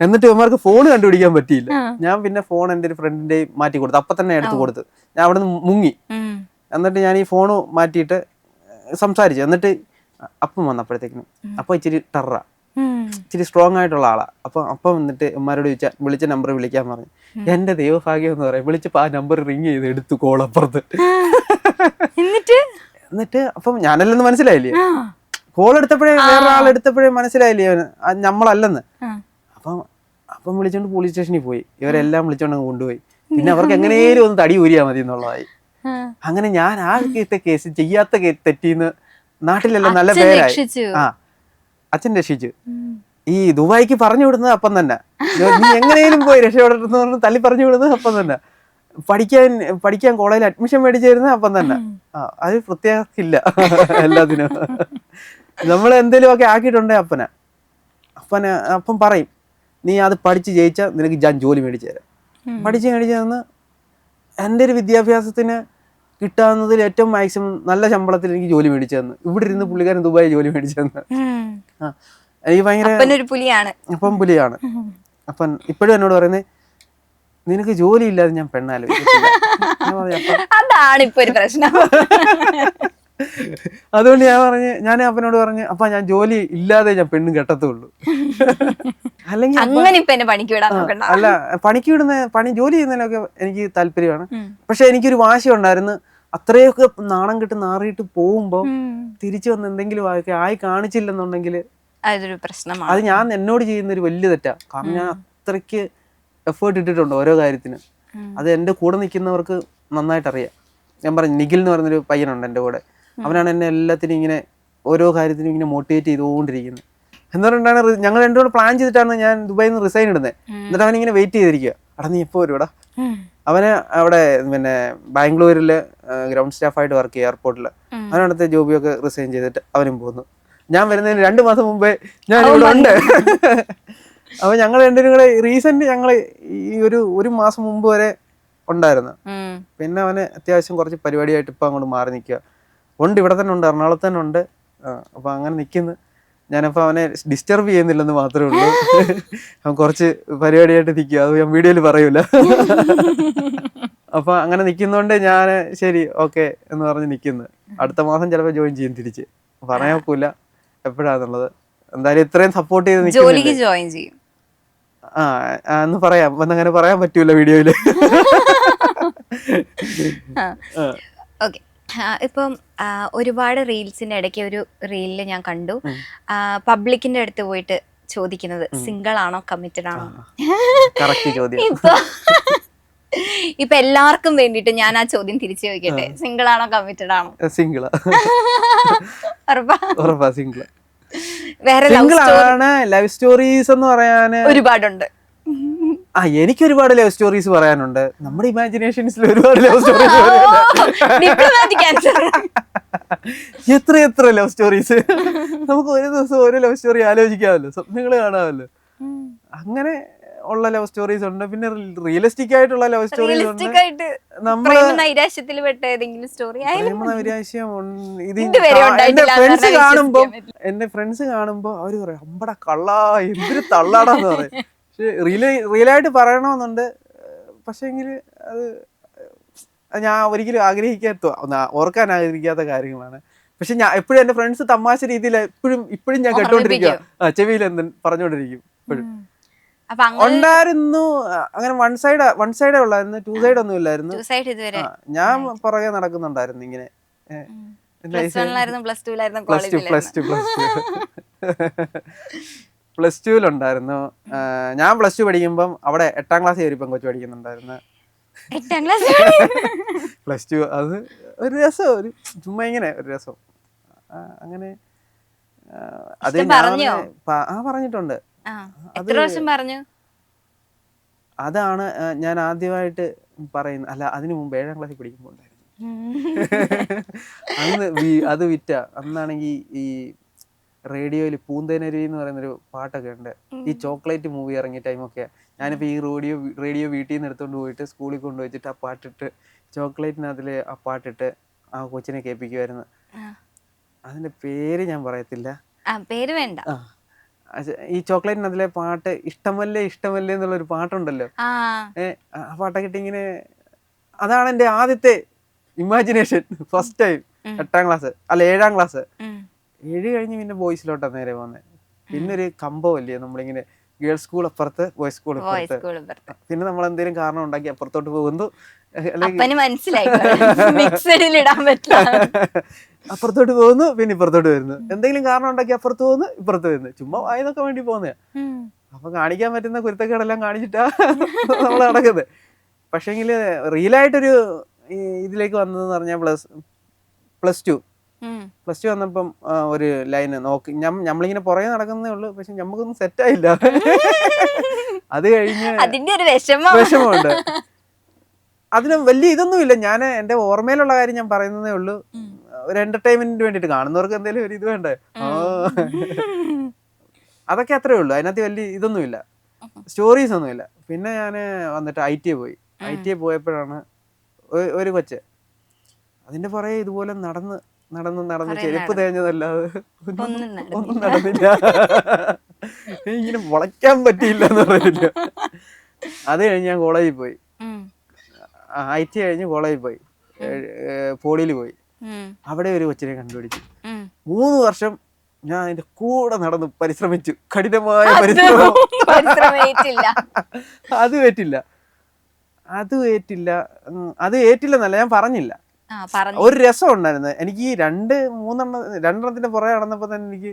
എന്നിട്ട് ഇവന്മാർക്ക് ഫോൺ കണ്ടുപിടിക്കാൻ പറ്റിയില്ല. ഞാൻ പിന്നെ ഫോൺ എൻ്റെ ഒരു ഫ്രണ്ടിൻ്റെ മാറ്റി കൊടുത്തു. അപ്പം തന്നെ എടുത്ത് കൊടുത്ത് ഞാൻ അവിടെ നിന്ന് മുങ്ങി. എന്നിട്ട് ഞാൻ ഈ ഫോണ് മാറ്റിയിട്ട് സംസാരിച്ചു. എന്നിട്ട് അപ്പം വന്നപ്പോഴത്തേക്കിനും അപ്പം ഇച്ചിരി ടെററാ, ഇച്ചിരി സ്ട്രോങ് ആയിട്ടുള്ള ആളാ. അപ്പം വന്നിട്ട് അമ്മമാരോട് വിളിച്ച നമ്പർ വിളിക്കാൻ പറഞ്ഞു. എന്റെ ദൈവഭാഗ്യം എന്ന് പറയാം, വിളിച്ചപ്പോ ആ നമ്പർ റിങ് ചെയ്ത് എടുത്തു കോളപ്പുറത്ത്. എന്നിട്ട് അപ്പം ഞാനല്ലെന്ന് മനസ്സിലായില്ലേ, കോൾ എടുത്തപ്പോഴേ വേറെ ആൾ എടുത്തപ്പോഴേ മനസ്സിലായില്ലേ അവന് നമ്മളല്ലെന്ന്. അപ്പം വിളിച്ചോണ്ട് പോലീസ് സ്റ്റേഷനിൽ പോയി. ഇവരെല്ലാം വിളിച്ചോണ്ട് കൊണ്ടുപോയി. പിന്നെ അവർക്ക് എങ്ങനെയും ഒന്ന് തടി ഊരിയാ മതി എന്നുള്ളതായി. അങ്ങനെ ഞാൻ ആ കേസ് ചെയ്യാത്ത തെറ്റിന്ന് നാട്ടിലെല്ലാം നല്ല പേരായി. അച്ഛൻ രക്ഷിച്ചു. ഈ ദുബായിക്ക് പറഞ്ഞു വിടുന്നത് അപ്പം തന്നെ, നീ എങ്ങനെയും പോയി രക്ഷപ്പെടണമെന്ന് പറഞ്ഞ് തള്ളി പറഞ്ഞു വിടുന്നത് അപ്പം തന്നെ, പഠിക്കാൻ കോളേജിൽ അഡ്മിഷൻ മേടിച്ചു തരുന്നത് അപ്പം തന്നെ. അത് പ്രത്യേക ഇല്ല എല്ലാത്തിനും. നമ്മൾ എന്തേലും ഒക്കെ ആക്കിയിട്ടുണ്ടേ അപ്പം പറയും, നീ അത് പഠിച്ച് ജയിച്ചാൽ നിനക്ക് ഞാൻ ജോലി മേടിച്ചു തരാം. പഠിച്ച് മേടിച്ചു എൻ്റെ ഒരു വിദ്യാഭ്യാസത്തിന് കിട്ടാവുന്നതിൽ ഏറ്റവും മാക്സിമം നല്ല ശമ്പളത്തിൽ എനിക്ക് ജോലി മേടിച്ചു തന്നു. ഇവിടെ ഇരുന്ന് പുള്ളിക്കാരൻ ദുബായി ജോലി മേടിച്ചു തന്നു. എനിക്ക് ഭയങ്കര അപ്പം പുലിയാണ്. അപ്പം ഇപ്പോഴും എന്നോട് പറയുന്നത്, നിനക്ക് ജോലി ഇല്ലാതെ ഞാൻ പെണ്ണാലോചിക്കത്തില്ല. അതുകൊണ്ട് ഞാൻ അപ്പനോട് പറഞ്ഞു, അപ്പൊ ഞാൻ ജോലി ഇല്ലാതെ ഞാൻ പെണ്ണും കെട്ടത്തുള്ളൂ. അല്ലെങ്കിൽ അല്ല, പണിക്ക് വിടുന്ന ജോലി ചെയ്യുന്നതിനൊക്കെ എനിക്ക് താല്പര്യമാണ്. പക്ഷെ എനിക്കൊരു വാശി ഉണ്ടായിരുന്നു. അത്രയൊക്കെ നാണം കെട്ട് നാറിയിട്ട് പോകുമ്പോ തിരിച്ചു വന്ന് എന്തെങ്കിലും ആയി കാണിച്ചില്ലെന്നുണ്ടെങ്കിൽ അതൊരു പ്രശ്നമാണ്. അത് ഞാൻ എന്നോട് ചെയ്യുന്ന ഒരു വലിയ തെറ്റാ. കാരണം ഞാൻ അത്രയ്ക്ക് എഫേർട്ട് ഇട്ടിട്ടുണ്ട് ഓരോ കാര്യത്തിനും. അത് എൻ്റെ കൂടെ നിൽക്കുന്നവർക്ക് നന്നായിട്ട് അറിയാം. ഞാൻ പറഞ്ഞു, നിഖിൽ എന്ന് പറഞ്ഞൊരു പയ്യനുണ്ട് എൻ്റെ കൂടെ. അവനാണ് എന്നെ എല്ലാത്തിനും ഇങ്ങനെ ഓരോ കാര്യത്തിനും ഇങ്ങനെ മോട്ടിവേറ്റ് ചെയ്തുകൊണ്ടിരിക്കുന്നത്. എന്ന് പറഞ്ഞിട്ടാണ് ഞങ്ങൾ രണ്ടുകൂടെ പ്ലാൻ ചെയ്തിട്ടാണ് ഞാൻ ദുബായിൽ നിന്ന് റിസൈൻ ഇടുന്നത്. എന്നിട്ട് അവനിങ്ങനെ വെയിറ്റ് ചെയ്തിരിക്കുക, അടാ നീ എപ്പോൾ വരുവാടാ. അവന് അവിടെ പിന്നെ ബാംഗ്ലൂരില് ഗ്രൗണ്ട് സ്റ്റാഫായിട്ട് വർക്ക് ചെയ്യുക എയർപോർട്ടിൽ. അവനടുത്ത ജോബിയൊക്കെ റിസൈൻ ചെയ്തിട്ട് അവനും പോന്നു. ഞാൻ വരുന്നതിന് 2 മാസം മുമ്പേ ഞാൻ ഇവിടെ ഉണ്ട്. അപ്പൊ ഞങ്ങൾ രണ്ടുപേരും കൂടെ റീസെന്റ് ഞങ്ങൾ ഈ ഒരു മാസം മുമ്പ് വരെ ഉണ്ടായിരുന്നു. പിന്നെ അവന് അത്യാവശ്യം കുറച്ച് പരിപാടിയായിട്ട് ഇപ്പൊ അങ്ങോട്ട് മാറി നിൽക്കുക ഉണ്ട്. ഇവിടെ തന്നെ ഉണ്ട്, എറണാകുളത്ത് തന്നെ ഉണ്ട്. അപ്പൊ അങ്ങനെ നിൽക്കുന്നു. ഞാനപ്പോ അവനെ ഡിസ്റ്റർബ് ചെയ്യുന്നില്ലെന്ന് മാത്രമേ ഉള്ളൂ. അവൻ കുറച്ച് പരിപാടിയായിട്ട് നിൽക്കുക, അത് ഞാൻ വീഡിയോയിൽ പറയൂല. അപ്പൊ അങ്ങനെ നിൽക്കുന്നോണ്ട് ഞാൻ ശരി ഓക്കെ എന്ന് പറഞ്ഞ് നിൽക്കുന്നു. അടുത്ത മാസം ചിലപ്പോ ജോയിൻ ചെയ്യും തിരിച്ച്. പറയാൻ ഒക്കില്ല എപ്പോഴാന്നുള്ളത്. എന്തായാലും ഇത്രയും സപ്പോർട്ട് ചെയ്ത് നിൽക്കും. എന്ന് പറയാം, അങ്ങനെ പറയാൻ പറ്റൂല വീഡിയോയില്. ഓക്കെ, ഇപ്പം ഒരുപാട് റീൽസിന്റെ ഇടയ്ക്ക് ഒരു റീലില് ഞാൻ കണ്ടു, പബ്ലിക്കിന്റെ അടുത്ത് പോയിട്ട് ചോദിക്കുന്നത് സിംഗിൾ ആണോ കമ്മിറ്റഡ് ആണോ. ഇപ്പൊ എല്ലാവർക്കും വേണ്ടിട്ട് ഞാൻ ആ ചോദ്യം തിരിച്ചു ചോദിക്കട്ടെ, സിംഗിൾ ആണോ കമ്മിറ്റഡ് ആണോ? സിംഗിളാ. സിംഗിൾ. വേറെ ലവ് സ്റ്റോറീസ് എന്ന് പറയാന് ഒരുപാടുണ്ട്. എനിക്ക് ഒരുപാട് ലവ് സ്റ്റോറീസ് പറയാനുണ്ട്. നമ്മുടെ ഇമാജിനേഷൻസിൽ ഒരുപാട് ലവ് സ്റ്റോറീസ്. എത്ര ലവ് സ്റ്റോറീസ്. നമുക്ക് ഒരു ദിവസം ഒരു ലവ് സ്റ്റോറി ആലോചിക്കാമല്ലോ, സ്വപ്നങ്ങൾ കാണാമല്ലോ. അങ്ങനെ ഉള്ള ലവ് സ്റ്റോറീസ് ഉണ്ട്, പിന്നെ റിയലിസ്റ്റിക് ആയിട്ടുള്ള ലവ് സ്റ്റോറീസ് ഉണ്ട്. റിയലിസ്റ്റിക് ആയിട്ട് നമ്മള് നൈരാശ്യത്തിൽ പെട്ട ഏതെങ്കിലും സ്റ്റോറി നൈരാശ്യം ഇത് ഇതുവരെ എന്റെ ഉണ്ടായിട്ടില്ല ഫ്രണ്ട്സ് എന്ന് കാണുമ്പോ വിശ്വസിക്കാൻ അവര് പറയും അമ്പട കള്ളാ എന്തൊരു തള്ളാടാന്ന് പറയും. പക്ഷെ റിയലായിട്ട് പറയണമെന്നുണ്ട്. പക്ഷെങ്കിൽ അത് ഞാൻ ഒരിക്കലും ഓർക്കാൻ ആഗ്രഹിക്കാത്ത കാര്യങ്ങളാണ്. പക്ഷെ ഞാൻ എപ്പോഴും എന്റെ ഫ്രണ്ട്സ് തമാശ രീതിയിൽ ഇപ്പോഴും ഞാൻ കേട്ടോണ്ടിരിക്കുക, ചെവിയിൽ എന്തും പറഞ്ഞോണ്ടിരിക്കും ഇപ്പോഴും. ഉണ്ടായിരുന്നു അങ്ങനെ വൺ സൈഡേ ഉള്ളായിരുന്നു, 2 സൈഡ് ഒന്നും ഇല്ലായിരുന്നു. ഞാൻ പുറകെ നടക്കുന്നുണ്ടായിരുന്നു ഇങ്ങനെ. പ്ലസ് ടുവിലുണ്ടായിരുന്നു. ഞാൻ പ്ലസ് 2 പഠിക്കുമ്പം അവിടെ 8ാം ക്ലാസ് കയറി പെൺകൊച്ചു പഠിക്കുന്നുണ്ടായിരുന്നു. പ്ലസ് 2 അത് ഒരു രസം, ഒരു ചുമ്മാ ഇങ്ങനെ ഒരു രസം അങ്ങനെ. അത് പറഞ്ഞിട്ടുണ്ട്. അതാണ് ഞാൻ ആദ്യമായിട്ട് പറയുന്നത്. അല്ല, അതിനു മുമ്പ് 7ാം ക്ലാസ്സിൽ പഠിക്കുമ്പോൾ ഉണ്ടായിരുന്നു. അത് അന്നാണെങ്കിൽ ഈ റേഡിയോയിൽ പൂന്തേനരി എന്ന് പറയുന്നൊരു പാട്ടൊക്കെ ഉണ്ട്. ഈ ചോക്ലേറ്റ് മൂവി ഇറങ്ങിയ ടൈമൊക്കെ ഞാനിപ്പോൾ ഈ റേഡിയോ വീട്ടിൽ നിന്ന് എടുത്തുകൊണ്ട് പോയിട്ട് സ്കൂളിൽ കൊണ്ടുവച്ചിട്ട് ആ പാട്ടിട്ട്, ചോക്ലേറ്റിനതിൽ ആ പാട്ടിട്ട് ആ കൊച്ചിനെ കേൾപ്പിക്കുമായിരുന്നു. അതിന്റെ പേര് ഞാൻ പറയത്തില്ല, പേര് വേണ്ട. ഈ ചോക്ലേറ്റിനതിലെ പാട്ട് ഇഷ്ടമല്ലേ ഇഷ്ടമല്ലേ എന്നുള്ളൊരു പാട്ടുണ്ടല്ലോ. ആ പാട്ടൊക്കെ ഇട്ട് ഇങ്ങനെ, അതാണ് എൻ്റെ ആദ്യത്തെ ഇമാജിനേഷൻ. ഫസ്റ്റ് ടൈം 8ാം ക്ലാസ് അല്ല 7ാം ക്ലാസ്. 7 കഴിഞ്ഞ് പിന്നെ ബോയ്സിലോട്ടാണ് നേരെ പോകുന്നത്. പിന്നെ ഒരു കമ്പമല്ലേ നമ്മളിങ്ങനെ, ഗേൾസ് സ്കൂൾ അപ്പുറത്ത് ബോയ്സ് സ്കൂൾ അപ്പുറത്ത്. പിന്നെ നമ്മൾ എന്തെങ്കിലും കാരണം ഉണ്ടാക്കി അപ്പുറത്തോട്ട് പോകുന്നു, അപ്പുറത്തോട്ട് പോകുന്നു, പിന്നെ ഇപ്പുറത്തോട്ട് വരുന്നു. എന്തെങ്കിലും കാരണം ഉണ്ടാക്കി അപ്പുറത്ത് പോകുന്നു, ഇപ്പുറത്ത് വരുന്നു. ചുമ്മാ വായതൊക്കെ വേണ്ടി പോകുന്നതാ. അപ്പൊ കാണിക്കാൻ പറ്റുന്ന കുരുത്തക്കേടെല്ലാം കാണിച്ചിട്ടാ നമ്മൾ നടക്കുന്നത്. പക്ഷെങ്കിൽ റിയലായിട്ടൊരു ഇതിലേക്ക് വന്നതെന്ന് പറഞ്ഞാൽ പ്ലസ് ടു വന്നപ്പം ഒരു ലൈന് നോക്കി നമ്മളിങ്ങനെ പുറകെ നടക്കുന്നേ ഉള്ളൂ. പക്ഷെ നമുക്കൊന്നും സെറ്റായില്ല. അത് കഴിഞ്ഞ് അതിന്റെ ഒരു വിഷമമുണ്ട്. അതിന് വലിയ ഇതൊന്നുമില്ല. ഞാൻ എൻ്റെ ഓർമ്മയിലുള്ള കാര്യം ഞാൻ പറയുന്നതേ ഉള്ളൂ. ഒരു എന്റർടൈൻമെന്റിന് വേണ്ടിയിട്ട്, കാണുന്നവർക്ക് എന്തെങ്കിലും ഒരു ഇത് വേണ്ടേ. അതൊക്കെ അത്രേ ഉള്ളൂ. അതിനകത്ത് വലിയ ഇതൊന്നുമില്ല, സ്റ്റോറീസ് ഒന്നുമില്ല. പിന്നെ ഞാൻ വന്നിട്ട് ITI പോയി. ITI പോയപ്പോഴാണ് ഒരു കൊച്ച് അതിന്റെ പുറകെ ഇതുപോലെ നടന്ന് ചെരുപ്പ് തേഞ്ഞതല്ലാതെ ഒന്നും നടന്നില്ല. ഇങ്ങനെ മുളയ്ക്കാൻ പറ്റിയില്ല എന്ന് പറഞ്ഞില്ല. അത് കഴിഞ്ഞ് ഞാൻ കോളേജിൽ പോയി. ITI കഴിഞ്ഞ് കോളേജിൽ പോയി, പോളിയിൽ പോയി. അവിടെ ഒരു കൊച്ചിനെ കണ്ടുപിടിച്ചു. 3 വർഷം ഞാൻ അതിന്റെ കൂടെ നടന്ന് പരിശ്രമിച്ചു, കഠിനമായ പരിശ്രമം. അത് ഏറ്റില്ലെന്നല്ല, ഞാൻ പറഞ്ഞില്ല. ഒരു രസം ഉണ്ടായിരുന്നു എനിക്ക്. ഈ 2-3 പുറകെ നടന്നപ്പോ തന്നെ എനിക്ക്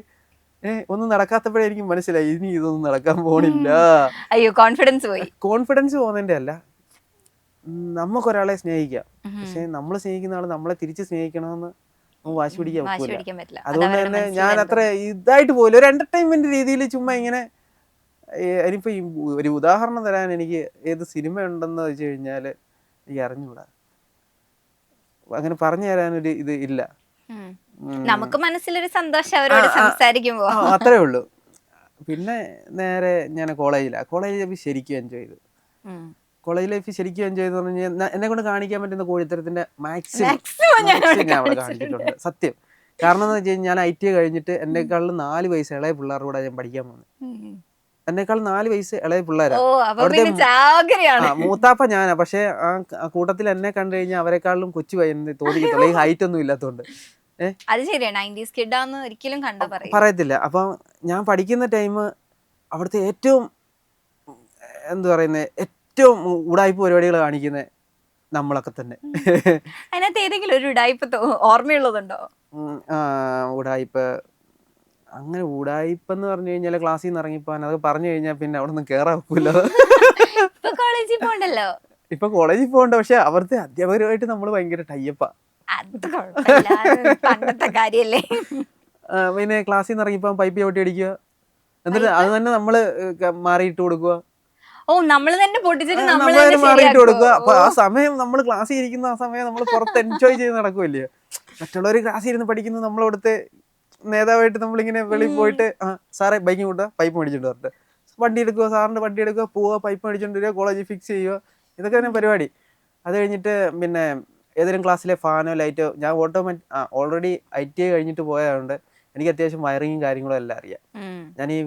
ഒന്നും നടക്കാത്തപ്പോഴേ എനിക്ക് മനസ്സിലായി ഇനി ഇതൊന്നും നടക്കാൻ പോണില്ല. കോൺഫിഡൻസ് പോകുന്നതിന്റെ അല്ല, നമുക്കൊരാളെ സ്നേഹിക്കാം, പക്ഷെ നമ്മൾ സ്നേഹിക്കുന്ന ആള് നമ്മളെ തിരിച്ച് സ്നേഹിക്കണമെന്ന് വാശി പിടിക്കാൻ പറ്റില്ല. അതുകൊണ്ട് തന്നെ ഞാൻ അത്ര ഇതായിട്ട് പോയില്ല. ഒരു എന്റർടൈൻമെന്റ് രീതിയിൽ ചുമ്മാ ഇങ്ങനെ. ഇനിയിപ്പോ ഒരു ഉദാഹരണം തരാൻ എനിക്ക് ഏത് സിനിമ ഉണ്ടെന്ന് വെച്ച് കഴിഞ്ഞാല് എനിക്ക് അറിഞ്ഞൂടാ, അങ്ങനെ പറഞ്ഞു തരാനൊരു ഇത് ഇല്ല. നമുക്ക് മനസ്സിലൊരു സന്തോഷം അവരോട് സംസാരിക്കുമ്പോ അത്രേ ഉള്ളൂ. പിന്നെ നേരെ ഞാൻ കോളേജ് ലൈഫ് ശരിക്കും എൻജോയ് ചെയ്തു. കോളേജ് ലൈഫ് ശരിക്കും എൻജോയ് ചെയ്തെന്ന് പറഞ്ഞാൽ എന്നെ കൊണ്ട് കാണിക്കാൻ പറ്റുന്ന കോഴിത്തരത്തിന്റെ മാക്സിമം ഞാൻ അവിടെ കാണിച്ചിട്ടുണ്ട്, സത്യം. കാരണം എന്ന് വെച്ച് കഴിഞ്ഞാൽ ഞാൻ ITI കഴിഞ്ഞിട്ട് എന്നെക്കാളും 4 വയസ്സ് ഇളയ പിള്ളേരുടെ കൂടെ ഞാൻ പഠിക്കാൻ പോകുന്നത്. എന്നെക്കാൾ 4 വയസ്സ് ഇളയ പിള്ളേരാ. മൂത്താപ്പ ഞാനാ, പക്ഷെ ആ കൂട്ടത്തിൽ എന്നെ കണ്ടു കഴിഞ്ഞാൽ അവരെക്കാളും കൊച്ചു പയ്യനെ തോന്നിക്കത്തുള്ളൂ, ഈ ഹൈറ്റ് ഒന്നും ഇല്ലാത്തതുകൊണ്ട്. പറയത്തില്ല. അപ്പൊ ഞാൻ പഠിക്കുന്ന ടൈം അവിടുത്തെ ഏറ്റവും എന്ത് പറയുന്നത്, ഏറ്റവും ഉടായ്പ പരിപാടികൾ കാണിക്കുന്നത് നമ്മളൊക്കെ തന്നെ. അതിനകത്ത് ഏതെങ്കിലും ഒരു ഉടായ്പ ഓർമ്മയുള്ളതുണ്ടോ? ഉടായ്പ അങ്ങനെ ഉടായ്പെന്ന് പറഞ്ഞു കഴിഞ്ഞാൽ ക്ലാസ്സിൽ നിന്ന് ഇറങ്ങിപ്പോൻ അതൊക്കെ പറഞ്ഞു കഴിഞ്ഞാൽ പിന്നെ അവിടെ നിന്ന് കേറാൻ ഒക്കില്ല. ഇപ്പൊ കോളേജിൽ പോകണ്ട, പക്ഷെ അവിടുത്തെ അധ്യാപകരുമായിട്ട് നമ്മൾ ഭയങ്കര ടൈപ്പാ. പിന്നെ ക്ലാസ്സിൽ നിന്ന് ഇറങ്ങിപ്പോ പൈപ്പ് ചവിട്ടി അടിക്കുക, എന്നിട്ട് അത് തന്നെ നമ്മള് മാറിയിട്ട് കൊടുക്കുക. മാറിയിട്ട് കൊടുക്കുക. അപ്പൊ ആ സമയം നമ്മൾ ക്ലാസ്സിൽ ഇരിക്കുന്ന ആ സമയം നമ്മൾ പുറത്ത് എൻജോയ് ചെയ്ത് നടക്കുമല്ലേ. മറ്റുള്ളവർ ക്ലാസ്സിൽ ഇരുന്ന് പഠിക്കുന്നത് നമ്മളവിടുത്തെ നേതാവായിട്ട് നമ്മളിങ്ങനെ വെളിയിൽ പോയിട്ട് സാറേ ബൈക്കിൽ കൂട്ടാ പൈപ്പ് മേടിച്ചിട്ട് വരട്ടെ, വണ്ടി എടുക്കുക, സാറിൻ്റെ വണ്ടി എടുക്കുക, പോവുക, പൈപ്പ് മേടിച്ചുകൊണ്ട് വരിക, കോളേജിൽ ഫിക്സ് ചെയ്യുക, ഇതൊക്കെ തന്നെ പരിപാടി. അത് കഴിഞ്ഞിട്ട് പിന്നെ ഏതെങ്കിലും ക്ലാസ്സിലെ ഫാനോ ലൈറ്റോ, ഞാൻ ഓൾറെഡി ITI കഴിഞ്ഞിട്ട് പോയതുകൊണ്ട് എനിക്ക് അത്യാവശ്യം വയറിങ്ങും കാര്യങ്ങളും എല്ലാം അറിയാം. ഞാൻ ഈ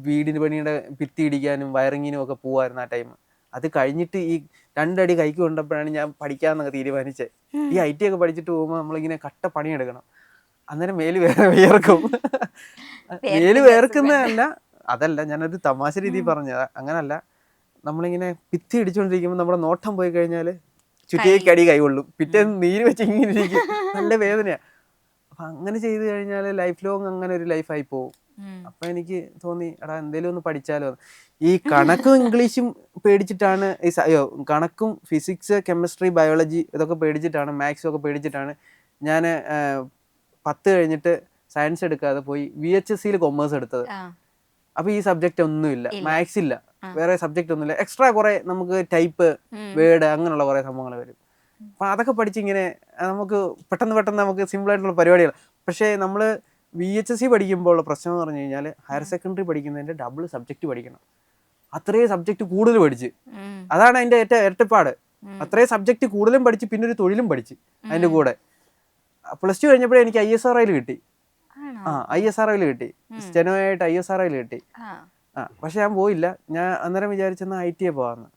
വീടിന് പണിയുടെ ഭിത്തി ഇടിക്കാനും വയറിങ്ങിനും ഒക്കെ പോവായിരുന്നു ആ ടൈം. അത് കഴിഞ്ഞിട്ട് ഈ 2 അടി കൈക്ക് കൊണ്ടപ്പോഴാണ് ഞാൻ പഠിക്കാമെന്നൊക്കെ തീരുമാനിച്ചത്. ഈ ITI ഒക്കെ പഠിച്ചിട്ട് പോകുമ്പോൾ നമ്മളിങ്ങനെ കട്ട പണിയെടുക്കണം. അന്നേരം മേല് വിയർക്കും. മേല് വിയർക്കുന്നതല്ല, അതല്ല, ഞാനൊരു തമാശ രീതിയിൽ പറഞ്ഞത്, അങ്ങനല്ല. നമ്മളിങ്ങനെ ഭിത്തി ഇടിച്ചുകൊണ്ടിരിക്കുമ്പോൾ നമ്മുടെ നോട്ടം പോയി കഴിഞ്ഞാൽ ചുറ്റിയേക്കടി കൈകൊള്ളും, പിറ്റേന്ന് നീര് വെച്ച് ഇങ്ങനെ ഇരിക്കും, നല്ല വേദനയാണ്. അപ്പം അങ്ങനെ ചെയ്ത് കഴിഞ്ഞാൽ ലൈഫ് ലോങ് അങ്ങനെ ഒരു ലൈഫായി പോകും. അപ്പം എനിക്ക് തോന്നി, എടാ എന്തേലും ഒന്ന് പഠിച്ചാലോ. ഈ കണക്കും ഇംഗ്ലീഷും പേടിച്ചിട്ടാണ്, കണക്കും ഫിസിക്സ്, കെമിസ്ട്രി, ബയോളജി ഇതൊക്കെ പേടിച്ചിട്ടാണ്, മാത്സും ഒക്കെ പേടിച്ചിട്ടാണ് ഞാൻ 10 കഴിഞ്ഞിട്ട് സയൻസ് എടുക്കാതെ പോയി VHSCയിൽ കൊമേഴ്സ് എടുത്തത്. അപ്പോൾ ഈ സബ്ജക്റ്റ് ഒന്നുമില്ല, മാത്സ് ഇല്ല, വേറെ സബ്ജക്റ്റ് ഒന്നുമില്ല. എക്സ്ട്രാ കുറെ നമുക്ക് ടൈപ്പ്, വേർഡ് അങ്ങനെയുള്ള കുറെ സംഭവങ്ങൾ വരും. അപ്പം അതൊക്കെ പഠിച്ചിങ്ങനെ നമുക്ക് പെട്ടെന്ന് നമുക്ക് സിമ്പിളായിട്ടുള്ള പരിപാടികൾ. പക്ഷേ നമ്മൾ VHSC പഠിക്കുമ്പോൾ ഉള്ള പ്രശ്നം എന്ന് പറഞ്ഞു കഴിഞ്ഞാൽ ഹയർ സെക്കൻഡറി പഠിക്കുന്നതിൻ്റെ ഡബിൾ സബ്ജക്റ്റ് പഠിക്കണം. അത്രയും സബ്ജക്റ്റ് കൂടുതൽ പഠിച്ച്, അതാണ് അതിൻ്റെ ഏറ്റവും ഇരട്ടപ്പാട്. അത്രയും സബ്ജക്റ്റ് കൂടുതലും പഠിച്ച് പിന്നെ ഒരു തൊഴിലും പഠിച്ച് അതിൻ്റെ കൂടെ. +2 കഴിഞ്ഞപ്പോഴേ എനിക്ക് ISROയിൽ കിട്ടി. ISROയിൽ കിട്ടി, സ്റ്റെനോ ആയിട്ട് ISROയിൽ കിട്ടി. പക്ഷെ ഞാൻ പോയില്ല. ഞാൻ അന്നേരം വിചാരിച്ചെന്നാൽ ITI പോകാമെന്ന്.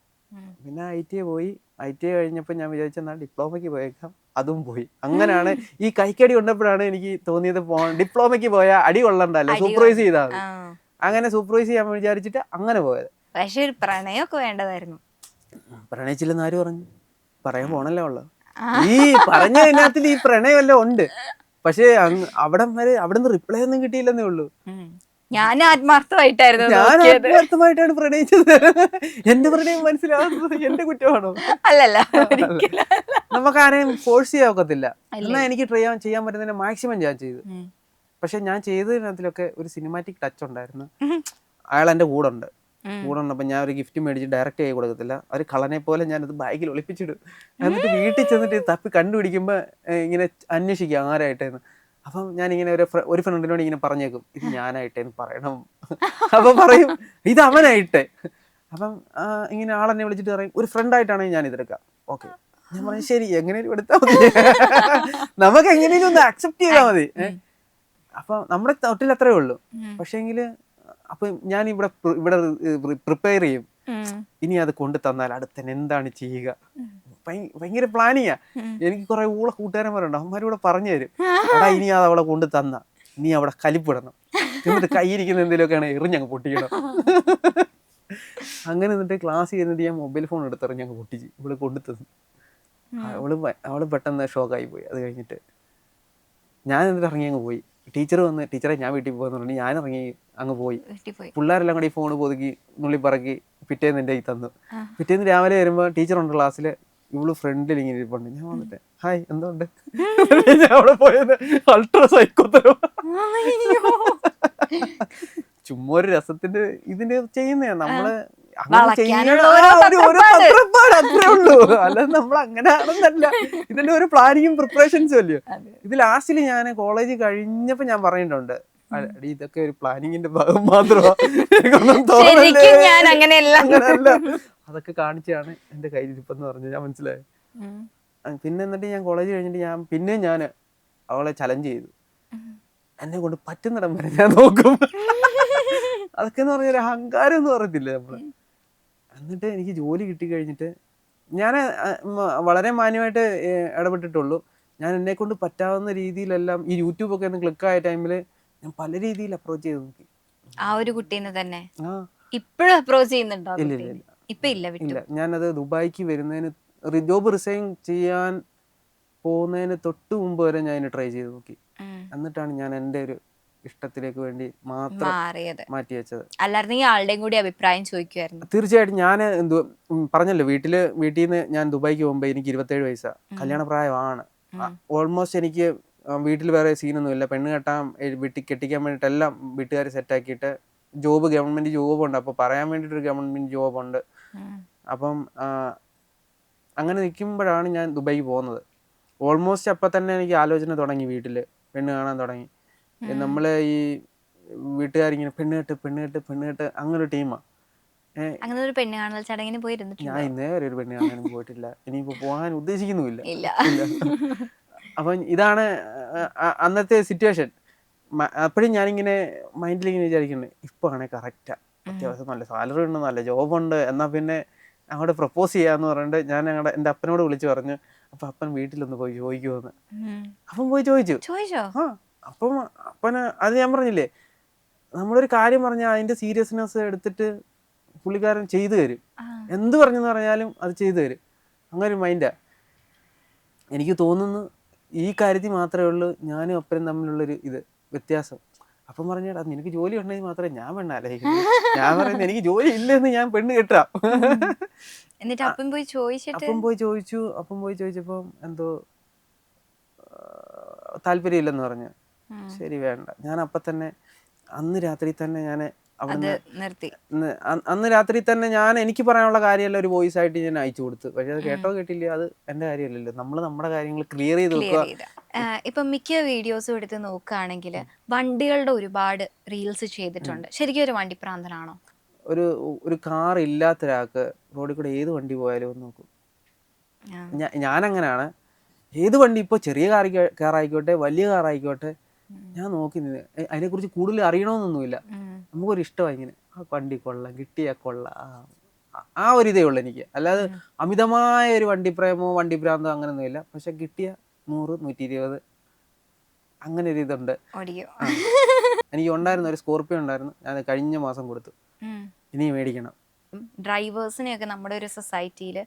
പിന്നെ ITI പോയി. ITI കഴിഞ്ഞപ്പോൾ ഞാൻ വിചാരിച്ചെന്നാൽ ഡിപ്ലോമയ്ക്ക് പോയേക്കാം, അതും പോയി. അങ്ങനെയാണ് ഈ കൈക്കടി കൊണ്ടപ്പോഴാണ് എനിക്ക് തോന്നിയത് ഡിപ്ലോമയ്ക്ക് പോയാൽ അടി കൊള്ളണ്ടല്ലോ, സൂപ്പർവൈസ് ചെയ്താൽ മതി. അങ്ങനെ സൂപ്പർവൈസ് ചെയ്യാൻ വിചാരിച്ചിട്ട് അങ്ങനെ പോയത്. പക്ഷെ ഒരു പ്രണയമൊക്കെ വേണ്ടതായിരുന്നു. പ്രണയിച്ചില്ലെന്ന് ആര് പറഞ്ഞു? പറയാൻ പോണല്ലോ ഉള്ളത്. ഈ പറഞ്ഞതിനകത്തിൽ ഈ പ്രണയമെല്ലാം ഉണ്ട്. പക്ഷെ അവിടുന്ന് റിപ്ലൈ ഒന്നും കിട്ടിയില്ലെന്നേ ഉള്ളൂ. ഞാൻ ആത്മാർത്ഥമായിട്ടാണ് പ്രണയിച്ചത്. എന്റെ പ്രണയം മനസ്സിലാവുന്നത് എന്റെ കുറ്റമാണോ? അല്ലല്ല, നമുക്ക് ആരെയും ഫോഴ്സ് ചെയ്യാൻ ഒക്കത്തില്ല. എന്നാൽ എനിക്ക് ചെയ്യാൻ പറ്റുന്നതിന് മാക്സിമം ഞാൻ ചെയ്തു. പക്ഷെ ഞാൻ ചെയ്തതിനകത്തിലൊക്കെ ഒരു സിനിമാറ്റിക് ടച്ച് ഉണ്ടായിരുന്നു. അയാൾ എൻ്റെ കൂടെ ഉണ്ടപ്പോൾ ഞാൻ ഒരു ഗിഫ്റ്റ് മേടിച്ച് ഡയറക്റ്റ് ആയി കൊടുക്കത്തില്ല. ഒരു കളനെ പോലെ ഞാനത് ബാഗിൽ ഒളിപ്പിച്ചിടും. എന്നിട്ട് വീട്ടിൽ ചെന്നിട്ട് തപ്പി കണ്ടുപിടിക്കുമ്പോൾ ഇങ്ങനെ അന്വേഷിക്കുക ആരായിട്ടേന്ന്. അപ്പം ഞാനിങ്ങനെ ഒരു ഫ്രണ്ടിനോട് ഇങ്ങനെ പറഞ്ഞേക്കും, ഇത് ഞാനായിട്ടേന്ന് പറയണം. അപ്പം പറയും ഇത് അവനായിട്ടേ. അപ്പം ഇങ്ങനെ ആളെന്നെ വിളിച്ചിട്ട് പറയും ഒരു ഫ്രണ്ടായിട്ടാണെങ്കിൽ ഞാൻ ഇതെടുക്കാം. ഓക്കെ, ഞാൻ പറഞ്ഞു ശരി, എങ്ങനെയും എടുത്താൽ മതി, നമുക്ക് എങ്ങനെയും ഒന്ന് അക്സെപ്റ്റ് ചെയ്താൽ മതി. അപ്പം നമ്മുടെ തൊട്ടിൽ അത്രേ ഉള്ളൂ. പക്ഷേങ്കിൽ അപ്പം ഞാൻ ഇവിടെ പ്രിപ്പയർ ചെയ്യും, ഇനി അത് കൊണ്ടു തന്നാൽ അടുത്തന്നെ എന്താണ് ചെയ്യുക. ഭയങ്കര പ്ലാനിങ്ങാ. എനിക്ക് കുറെ കൂട്ടുകാരന്മാരുണ്ട്, അവന്മാരൂടെ പറഞ്ഞു തരും, എടാ ഇനി അത് അവളെ കൊണ്ട് തന്ന നീ അവിടെ കലിപ്പിടണം, എന്നിട്ട് കയ്യിരിക്കുന്ന എന്തെങ്കിലുമൊക്കെയാണ് എറിഞ്ഞങ്ങ് പൊട്ടിക്കണം. അങ്ങനെ എന്നിട്ട് ക്ലാസ് ചെയ്യുന്നിട്ട് ഞാൻ മൊബൈൽ ഫോൺ എടുത്തെറിഞ്ഞങ്ങ് പൊട്ടിച്ച് ഇവിടെ കൊണ്ടുതന്നു. അവള് പെട്ടെന്ന് ഷോക്കായി പോയി. അത് കഴിഞ്ഞിട്ട് ഞാൻ എന്നിട്ട് ഇറങ്ങി അങ്ങ് പോയി. ടീച്ചർ വന്ന്, ടീച്ചറെ ഞാൻ വീട്ടിൽ പോകുന്ന പറഞ്ഞു. ഞാൻ ഇറങ്ങി അങ്ങ് പോയി. പിള്ളേരെല്ലാം കൂടി ഈ ഫോണ് പൊതുക്കി നുള്ളിപ്പറക്കി പിറ്റേന്ന് എൻ്റെ കയ്യിൽ തന്നു. പിറ്റേന്ന് രാവിലെ വരുമ്പോൾ ടീച്ചറുണ്ട് ക്ലാസ്സിൽ, ഇവള് ഫ്രണ്ടിൽ ഇങ്ങനെ ഇരിപ്പുണ്ട്. ഞാൻ വന്നിട്ട് ഹായ് എന്തുകൊണ്ട്, ഞാൻ അവിടെ പോയത് അൾട്രാ സൈക്കോത്തരം. ചുമ്മാ ഒരു രസത്തിന്റെ ഇതിന് ചെയ്യുന്നതാണ് നമ്മള്. അത്രേ ഉള്ളൂ, അല്ലാതെ നമ്മൾ അങ്ങനെ ആണെന്നല്ല. ഇതിന്റെ ഒരു പ്ലാനിങ്ങും പ്രിപ്പറേഷൻസും അല്ലയോ. ഇത് ലാസ്റ്റില് ഞാൻ കോളേജ് കഴിഞ്ഞപ്പോ ഞാൻ പറഞ്ഞിട്ടുണ്ട്, അടി ഇതൊക്കെ ഒരു പ്ലാനിങ്ങിന്റെ ഭാഗം മാത്രമാണ്, അങ്ങനെയല്ല. അതൊക്കെ കാണിച്ചാണ് എന്റെ കയ്യിലിരിപ്പെന്ന് പറഞ്ഞു ഞാൻ മനസ്സിലായത്. പിന്നെ എന്നിട്ട് ഞാൻ കോളേജ് കഴിഞ്ഞിട്ട് ഞാൻ അവളെ ചലഞ്ച് ചെയ്തു, എന്നെ കൊണ്ട് പറ്റുന്നിടം വരെ ഞാൻ നോക്കും. അതൊക്കെ എന്ന് പറഞ്ഞൊരു അഹങ്കാരം എന്ന് പറയത്തില്ലേ നമ്മള്. എന്നിട്ട് എനിക്ക് ജോലി കിട്ടി കഴിഞ്ഞിട്ട് ഞാൻ വളരെ മാന്യമായിട്ട് ഇടപെട്ടിട്ടുള്ളൂ. ഞാൻ എന്നെ കൊണ്ട് പറ്റാവുന്ന രീതിയിലെല്ലാം ഈ യൂട്യൂബൊക്കെ ഒന്ന് ക്ലിക്കായ ടൈമില് ഞാൻ പല രീതിയിൽ അപ്രോച്ച് ചെയ്ത് നോക്കി. ആ ഒരു കുട്ടീനെ തന്നെ ഇപ്പോഴും അപ്രോച്ച് ചെയ്യുന്നുണ്ടോ? ഇല്ല. ഞാനത് ദുബായിക്ക് വരുന്നതിന്, ജോബ് റിസൈൻ ചെയ്യാൻ പോകുന്നതിന് തൊട്ട് മുമ്പ് വരെ ഞാൻ ട്രൈ ചെയ്ത് നോക്കി. എന്നിട്ടാണ് ഞാൻ എൻ്റെ ഒരു ഇഷ്ടത്തിലേക്ക് വേണ്ടി മാത്രം മാറ്റി വെച്ചത്. അല്ലായിരുന്നെങ്കിൽ ആളുടെയും കൂടി അഭിപ്രായം ചോദിക്കുമായിരുന്നു. തീർച്ചയായിട്ടും. ഞാൻ പറഞ്ഞല്ലോ, വീട്ടിൽ നിന്ന് ഞാൻ ദുബായിക്ക് പോകുമ്പോൾ എനിക്ക് 27 വയസ്സാണ്, കല്യാണ പ്രായമാണ്. ഓൾമോസ്റ്റ് എനിക്ക് വീട്ടിൽ വേറെ സീനൊന്നും ഇല്ല. പെണ്ണ് കെട്ടിക്കാൻ വേണ്ടിയിട്ടെല്ലാം വീട്ടുകാർ സെറ്റാക്കിയിട്ട് ഗവൺമെന്റ് ജോബുണ്ട്. അപ്പോൾ പറയാൻ വേണ്ടിയിട്ടൊരു ഗവൺമെന്റ് ജോബുണ്ട്. അപ്പം അങ്ങനെ നിൽക്കുമ്പോഴാണ് ഞാൻ ദുബായിക്ക് പോകുന്നത്. ഓൾമോസ്റ്റ് അപ്പം തന്നെ എനിക്ക് ആലോചന തുടങ്ങി, വീട്ടിൽ പെണ്ണ് കാണാൻ തുടങ്ങി. നമ്മളെ ഈ വീട്ടുകാരിങ്ങനെ പെണ്ണ് കെട്ട് അങ്ങനെ ഒരു ടീമാണ്. അങ്ങനെ ഒരു പെണ്ണ് കാണൽ ചടങ്ങിന് പോയിരുന്നിട്ടുണ്ട്? ഞാൻ ഇന്നേ വരെ ഒരു പെണ്ണ് കാണാനും പോയിട്ടില്ല, ഇനിയിപ്പോൾ പോകാൻ ഉദ്ദേശിക്കുന്നുമില്ല. ഇല്ല. അപ്പം ഇതാണ് അന്നത്തെ സിറ്റുവേഷൻ. അപ്പോഴും ഞാനിങ്ങനെ മൈൻഡിൽ ഇങ്ങനെ വിചാരിക്കുന്നത്, ഇപ്പോൾ ആണെങ്കിൽ കറക്റ്റാണ്, അത്യാവശ്യം നല്ല സാലറി ഉണ്ട്, നല്ല ജോബുണ്ട്, എന്നാൽ പിന്നെ അങ്ങോട്ട് പ്രപ്പോസ് ചെയ്യാന്ന് പറഞ്ഞിട്ട് ഞാൻ എൻ്റെ അപ്പനോട് വിളിച്ച് പറഞ്ഞു. അപ്പം അപ്പൻ വീട്ടിലൊന്ന് പോയി ചോദിക്കുമെന്ന്. അപ്പം പോയി ചോദിച്ചു. ആ അപ്പം അപ്പന് അത് ഞാൻ പറഞ്ഞില്ലേ, നമ്മളൊരു കാര്യം പറഞ്ഞാൽ അതിൻ്റെ സീരിയസ്നെസ് എടുത്തിട്ട് പുള്ളിക്കാരൻ ചെയ്തു തരും. എന്ത് പറഞ്ഞെന്ന് പറഞ്ഞാലും അത് ചെയ്തു തരും. അങ്ങനെ ഒരു മൈൻഡാണ്. എനിക്ക് തോന്നുന്നു ഈ കാര്യത്തിൽ മാത്രമേ ഉള്ളൂ ഞാനും അപ്പനും തമ്മിലുള്ളൊരു വ്യത്യാസം. അപ്പം പറഞ്ഞാൽ അത് നിനക്ക് ജോലി ഉണ്ടെങ്കിൽ മാത്രമേ ഞാൻ പെണ്ണാലായിരിക്കും. ഞാൻ പറയുന്നത് എനിക്ക് ജോലി ഇല്ലെന്ന് ഞാൻ പെണ്ണ് കെട്ടാം. എന്നിട്ട് അപ്പം പോയി ചോദിച്ചപ്പോൾ എന്തോ താല്പര്യമില്ലെന്ന് പറഞ്ഞു. ശരി വേണ്ട. ഞാൻ അപ്പം തന്നെ അന്ന് രാത്രി തന്നെ ഞാൻ അന്ന് രാത്രി തന്നെ ഞാൻ എനിക്ക് പറയാനുള്ള കാര്യമല്ല ഒരു വോയിസ് ആയിട്ട് ഞാൻ അയച്ചു കൊടുത്തു. പക്ഷെ അത് കേട്ടോ കേട്ടില്ല, അത് എൻ്റെ കാര്യമല്ലല്ലോ. നമ്മൾ നമ്മുടെ കാര്യങ്ങൾ ക്ലിയർ ചെയ്ത് വെക്കുക. ഇപ്പൊ മിക്ക വീഡിയോസും എടുത്ത് നോക്കുകയാണെങ്കിൽ വണ്ടികളുടെ ഒരുപാട് റീൽസ് ചെയ്തിട്ടുണ്ട്. ശരിക്കും ഒരു വണ്ടി പ്രാന്തനാണോ? ഒരു കാർ ഇല്ലാത്ത ഒരാൾക്ക് റോഡിൽ കൂടെ ഏത് വണ്ടി പോയാലും ഒന്ന് നോക്കും. ഞാനങ്ങനെയാണ്. ഏത് വണ്ടി, ഇപ്പോൾ ചെറിയ കാറായിക്കോട്ടെ വലിയ കാറായിക്കോട്ടെ, ഞാൻ നോക്കി നിന്ന് അതിനെക്കുറിച്ച് കൂടുതൽ അറിയണമെന്നൊന്നുമില്ല. നമുക്കൊരു ഇഷ്ടമാണ് ഇങ്ങനെ, ആ വണ്ടി കൊള്ളാം, കിട്ടിയാൽ കൊള്ളാം, ആ ഒരു ഇതേ ഉള്ളൂ എനിക്ക്. അല്ലാതെ അമിതമായ ഒരു വണ്ടിപ്രേമോ വണ്ടി ഭ്രാന്തോ അങ്ങനെയൊന്നുമില്ല. പക്ഷെ കിട്ടിയ 100, 120 അങ്ങനെ ഒരു ഇതുണ്ട്. എനിക്ക് ഉണ്ടായിരുന്നു ഒരു സ്കോർപ്പിയോ ഉണ്ടായിരുന്നു, ഞാൻ കഴിഞ്ഞ മാസം കൊടുത്തു. ഇനി മേടിക്കണം. ഡ്രൈവേഴ്സിനെയൊക്കെ നമ്മുടെ ഒരു സൊസൈറ്റിയിൽ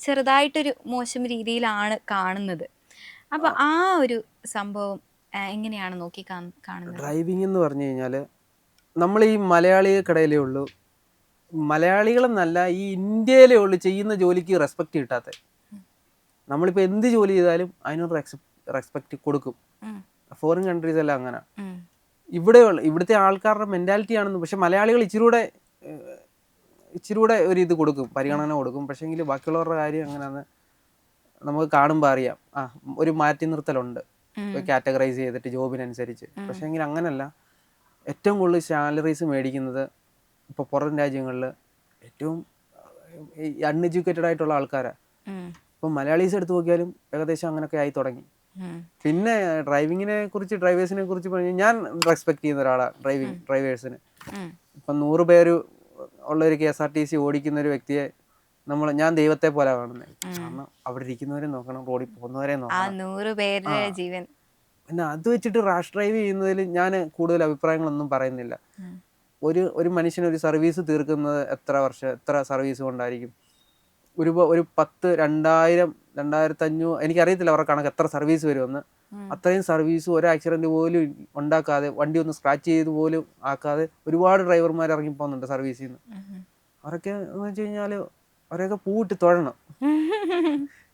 ചെറുതായിട്ടൊരു മോശം രീതിയിലാണ് കാണുന്നത്. അപ്പൊ ആ ഒരു സംഭവം എങ്ങനെയാണ് നോക്കി കാണുന്നത്? ഡ്രൈവിംഗ് എന്ന് പറഞ്ഞു കഴിഞ്ഞാൽ നമ്മൾ ഈ മലയാളികൾക്കിടയിലേ ഉള്ളൂ, മലയാളികളെന്നല്ല ഈ ഇന്ത്യയിലേ ഉള്ളൂ ചെയ്യുന്ന ജോലിക്ക് റെസ്പെക്റ്റ് കിട്ടാത്ത. നമ്മളിപ്പോൾ എന്ത് ജോലി ചെയ്താലും അതിനൊരു റെസ്പെക്റ്റ് കൊടുക്കും. ഫോറിൻ കൺട്രീസ് എല്ലാം അങ്ങനെ. ഇവിടുത്തെ ആൾക്കാരുടെ മെൻറ്റാലിറ്റി ആണെന്ന്. പക്ഷെ മലയാളികൾ ഇച്ചിരൂടെ ഒരു ഇത് കൊടുക്കും, പരിഗണന കൊടുക്കും. പക്ഷേങ്കിൽ ബാക്കിയുള്ളവരുടെ കാര്യം അങ്ങനെയാണെന്ന് നമുക്ക് കാണുമ്പോൾ അറിയാം. ഒരു മാറ്റി നിർത്തലുണ്ട് കാറ്റഗറൈസ് ചെയ്തിട്ട് ജോബിനനുസരിച്ച്. പക്ഷേങ്കിൽ അങ്ങനല്ല. ഏറ്റവും കൂടുതൽ സാലറീസ് മേടിക്കുന്നത് ഇപ്പോൾ പുറം രാജ്യങ്ങളിൽ ഏറ്റവും അൺഎഡ്യൂക്കേറ്റഡ് ആയിട്ടുള്ള ആൾക്കാരാണ്. ഇപ്പം മലയാളീസ് എടുത്ത് നോക്കിയാലും ഏകദേശം അങ്ങനെയൊക്കെ ആയി തുടങ്ങി. പിന്നെ ഡ്രൈവേഴ്സിനെ കുറിച്ച് പറഞ്ഞാൽ ഞാൻ റെസ്പെക്ട് ചെയ്യുന്ന ഒരാളാണ് ഡ്രൈവേഴ്സിന്. ഇപ്പം 100 പേര് ഉള്ളൊരു KSRTC ഓടിക്കുന്ന ഒരു വ്യക്തിയെ ഞാൻ ദൈവത്തെ പോലെ കാണുന്നത്. കാരണം അവിടെ ഇരിക്കുന്നവരെ നോക്കണം, റോഡിൽ പോകുന്നവരെ നോക്കണം. പിന്നെ അത് വെച്ചിട്ട് റാഷ് ഡ്രൈവ് ചെയ്യുന്നതിൽ ഞാൻ കൂടുതൽ അഭിപ്രായങ്ങളൊന്നും പറയുന്നില്ല. ഒരു മനുഷ്യനൊരു സർവീസ് തീർക്കുന്നത് എത്ര സർവീസ് കൊണ്ടായിരിക്കും? ഒരു 10, 2000, 2500 എനിക്കറിയത്തില്ല അവരുടെ കണക്ക് എത്ര സർവീസ് വരുമെന്ന്. അത്രയും സർവീസ് ഒരു ആക്സിഡന്റ് പോലും ഉണ്ടാക്കാതെ, വണ്ടി ഒന്ന് സ്ക്രാച്ച് ചെയ്ത് പോലും ആക്കാതെ ഒരുപാട് ഡ്രൈവർമാർ ഇറങ്ങി പോകുന്നുണ്ട് സർവീസിൽ നിന്ന്. അവരൊക്കെ എന്ന് വെച്ച് കഴിഞ്ഞാൽ അവരെയൊക്കെ പൂവിട്ട് തൊഴണം.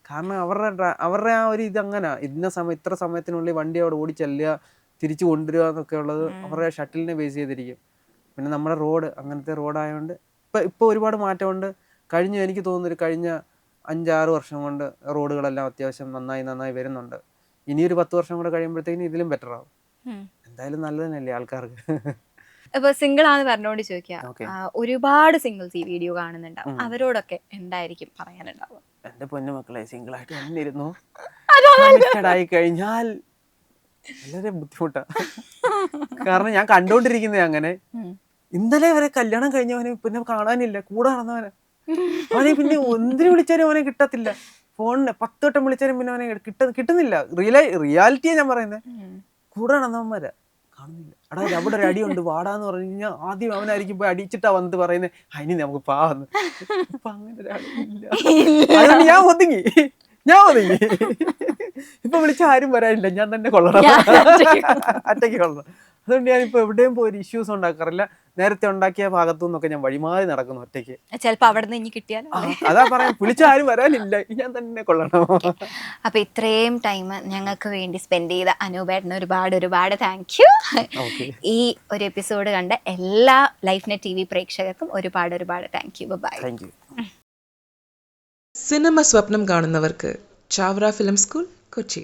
കാരണം അവരുടെ ആ ഒരു ഇതങ്ങനെ ഇത്ര സമയത്തിനുള്ളിൽ വണ്ടി അവിടെ ഓടിച്ചെല്ലുക, തിരിച്ചു കൊണ്ടുവരിക എന്നൊക്കെ ഉള്ളത് അവരുടെ ഷട്ടിലിനെ ബേസ് ചെയ്തിരിക്കും. പിന്നെ നമ്മുടെ റോഡ് അങ്ങനത്തെ റോഡായതുകൊണ്ട് ഇപ്പോൾ ഒരുപാട് മാറ്റമുണ്ട്. എനിക്ക് തോന്നുന്നു കഴിഞ്ഞ 5-6 വർഷം കൊണ്ട് റോഡുകളെല്ലാം അത്യാവശ്യം നന്നായി വരുന്നുണ്ട്. ഇനിയൊരു 10 വർഷം കൂടെ കഴിയുമ്പോഴത്തേക്കും ഇതിലും ബെറ്റർ ആവും. എന്തായാലും നല്ലത് തന്നെയല്ലേ ആൾക്കാർക്ക്. ഇപ്പൊ സിംഗിൾ ആണെന്ന് പറഞ്ഞോണ്ട് ചോദിക്കാം, ഒരുപാട് സിംഗിൾസ് ഈ വീഡിയോ കാണുന്നുണ്ടാവും, അവരോടൊക്കെ എന്തായിരിക്കും പറയാനുണ്ടാവും? എന്റെ പൊന്നു മക്കളെ, സിംഗിൾ ആയിട്ട് വന്നിരുന്നു ആയി കഴിഞ്ഞാൽ വളരെ ബുദ്ധിമുട്ടാ. കാരണം ഞാൻ കണ്ടോണ്ടിരിക്കുന്നത് അങ്ങനെ. ഇന്നലെ വരെ കല്യാണം കഴിഞ്ഞവന് പിന്നെ കാണാനില്ല, കൂടെ നടന്നവനെ. അവനെ പിന്നെ എന്തിനു വിളിച്ചാലും അവനെ കിട്ടത്തില്ല. ഫോണിന് 10 വട്ടം വിളിച്ചാലും പിന്നെ അവനെ കിട്ടുന്നില്ല. റിയാലിറ്റിയാ ഞാൻ പറയുന്നത്. കൂടെ നടന്നവന്മാരാ, കാണുന്നില്ല. അവിടെ ഒരു അടിയുണ്ട് വാടാന്ന് പറഞ്ഞു കഴിഞ്ഞാൽ ആദ്യം അവനായിരിക്കും പോയി അടിച്ചിട്ടാ വന്നിട്ട് പറയുന്നത് അതിന് നമുക്ക് പാവന്ന്. ഇപ്പൊ അങ്ങനെ ഒരാളില്ല. അതുകൊണ്ട് ഞാൻ ഒതുങ്ങി. ഇപ്പൊ വിളിച്ച ആരും വരാനില്ല, ഞാൻ തന്നെ കൊള്ളണം, ഒറ്റയ്ക്ക് കൊള്ളണം. അതുകൊണ്ട് ഞാനിപ്പോ എവിടെയും പോയി ഇഷ്യൂസ് ഉണ്ടാക്കാറില്ല. നേരത്തെ ഉണ്ടാക്കിയ ഭാഗത്തു നിന്നൊക്കെ ഞാൻ വഴിമാറി നടക്കുന്നു ഒറ്റയ്ക്ക്. ചിലപ്പോ അവിടെ നിന്ന് കിട്ടിയാൽ അതാ പറയാൻ, വിളിച്ച ആരും വരാനില്ല, ഞാൻ തന്നെ കൊള്ളണം. അപ്പൊ ഇത്രയും ടൈം ഞങ്ങൾക്ക് വേണ്ടി സ്പെൻഡ് ചെയ്ത അനൂപേട്ടന് ഒരുപാട് താങ്ക് യു. ഈ ഒരു എപ്പിസോഡ് കണ്ട എല്ലാ ലൈഫ്നെറ്റ് TV പ്രേക്ഷകർക്കും ഒരുപാട് താങ്ക് യു. ബൈ. സിനിമ സ്വപ്നം കാണുന്നവർക്ക് ചാവറ ഫിലിം സ്കൂൾ, കൊച്ചി.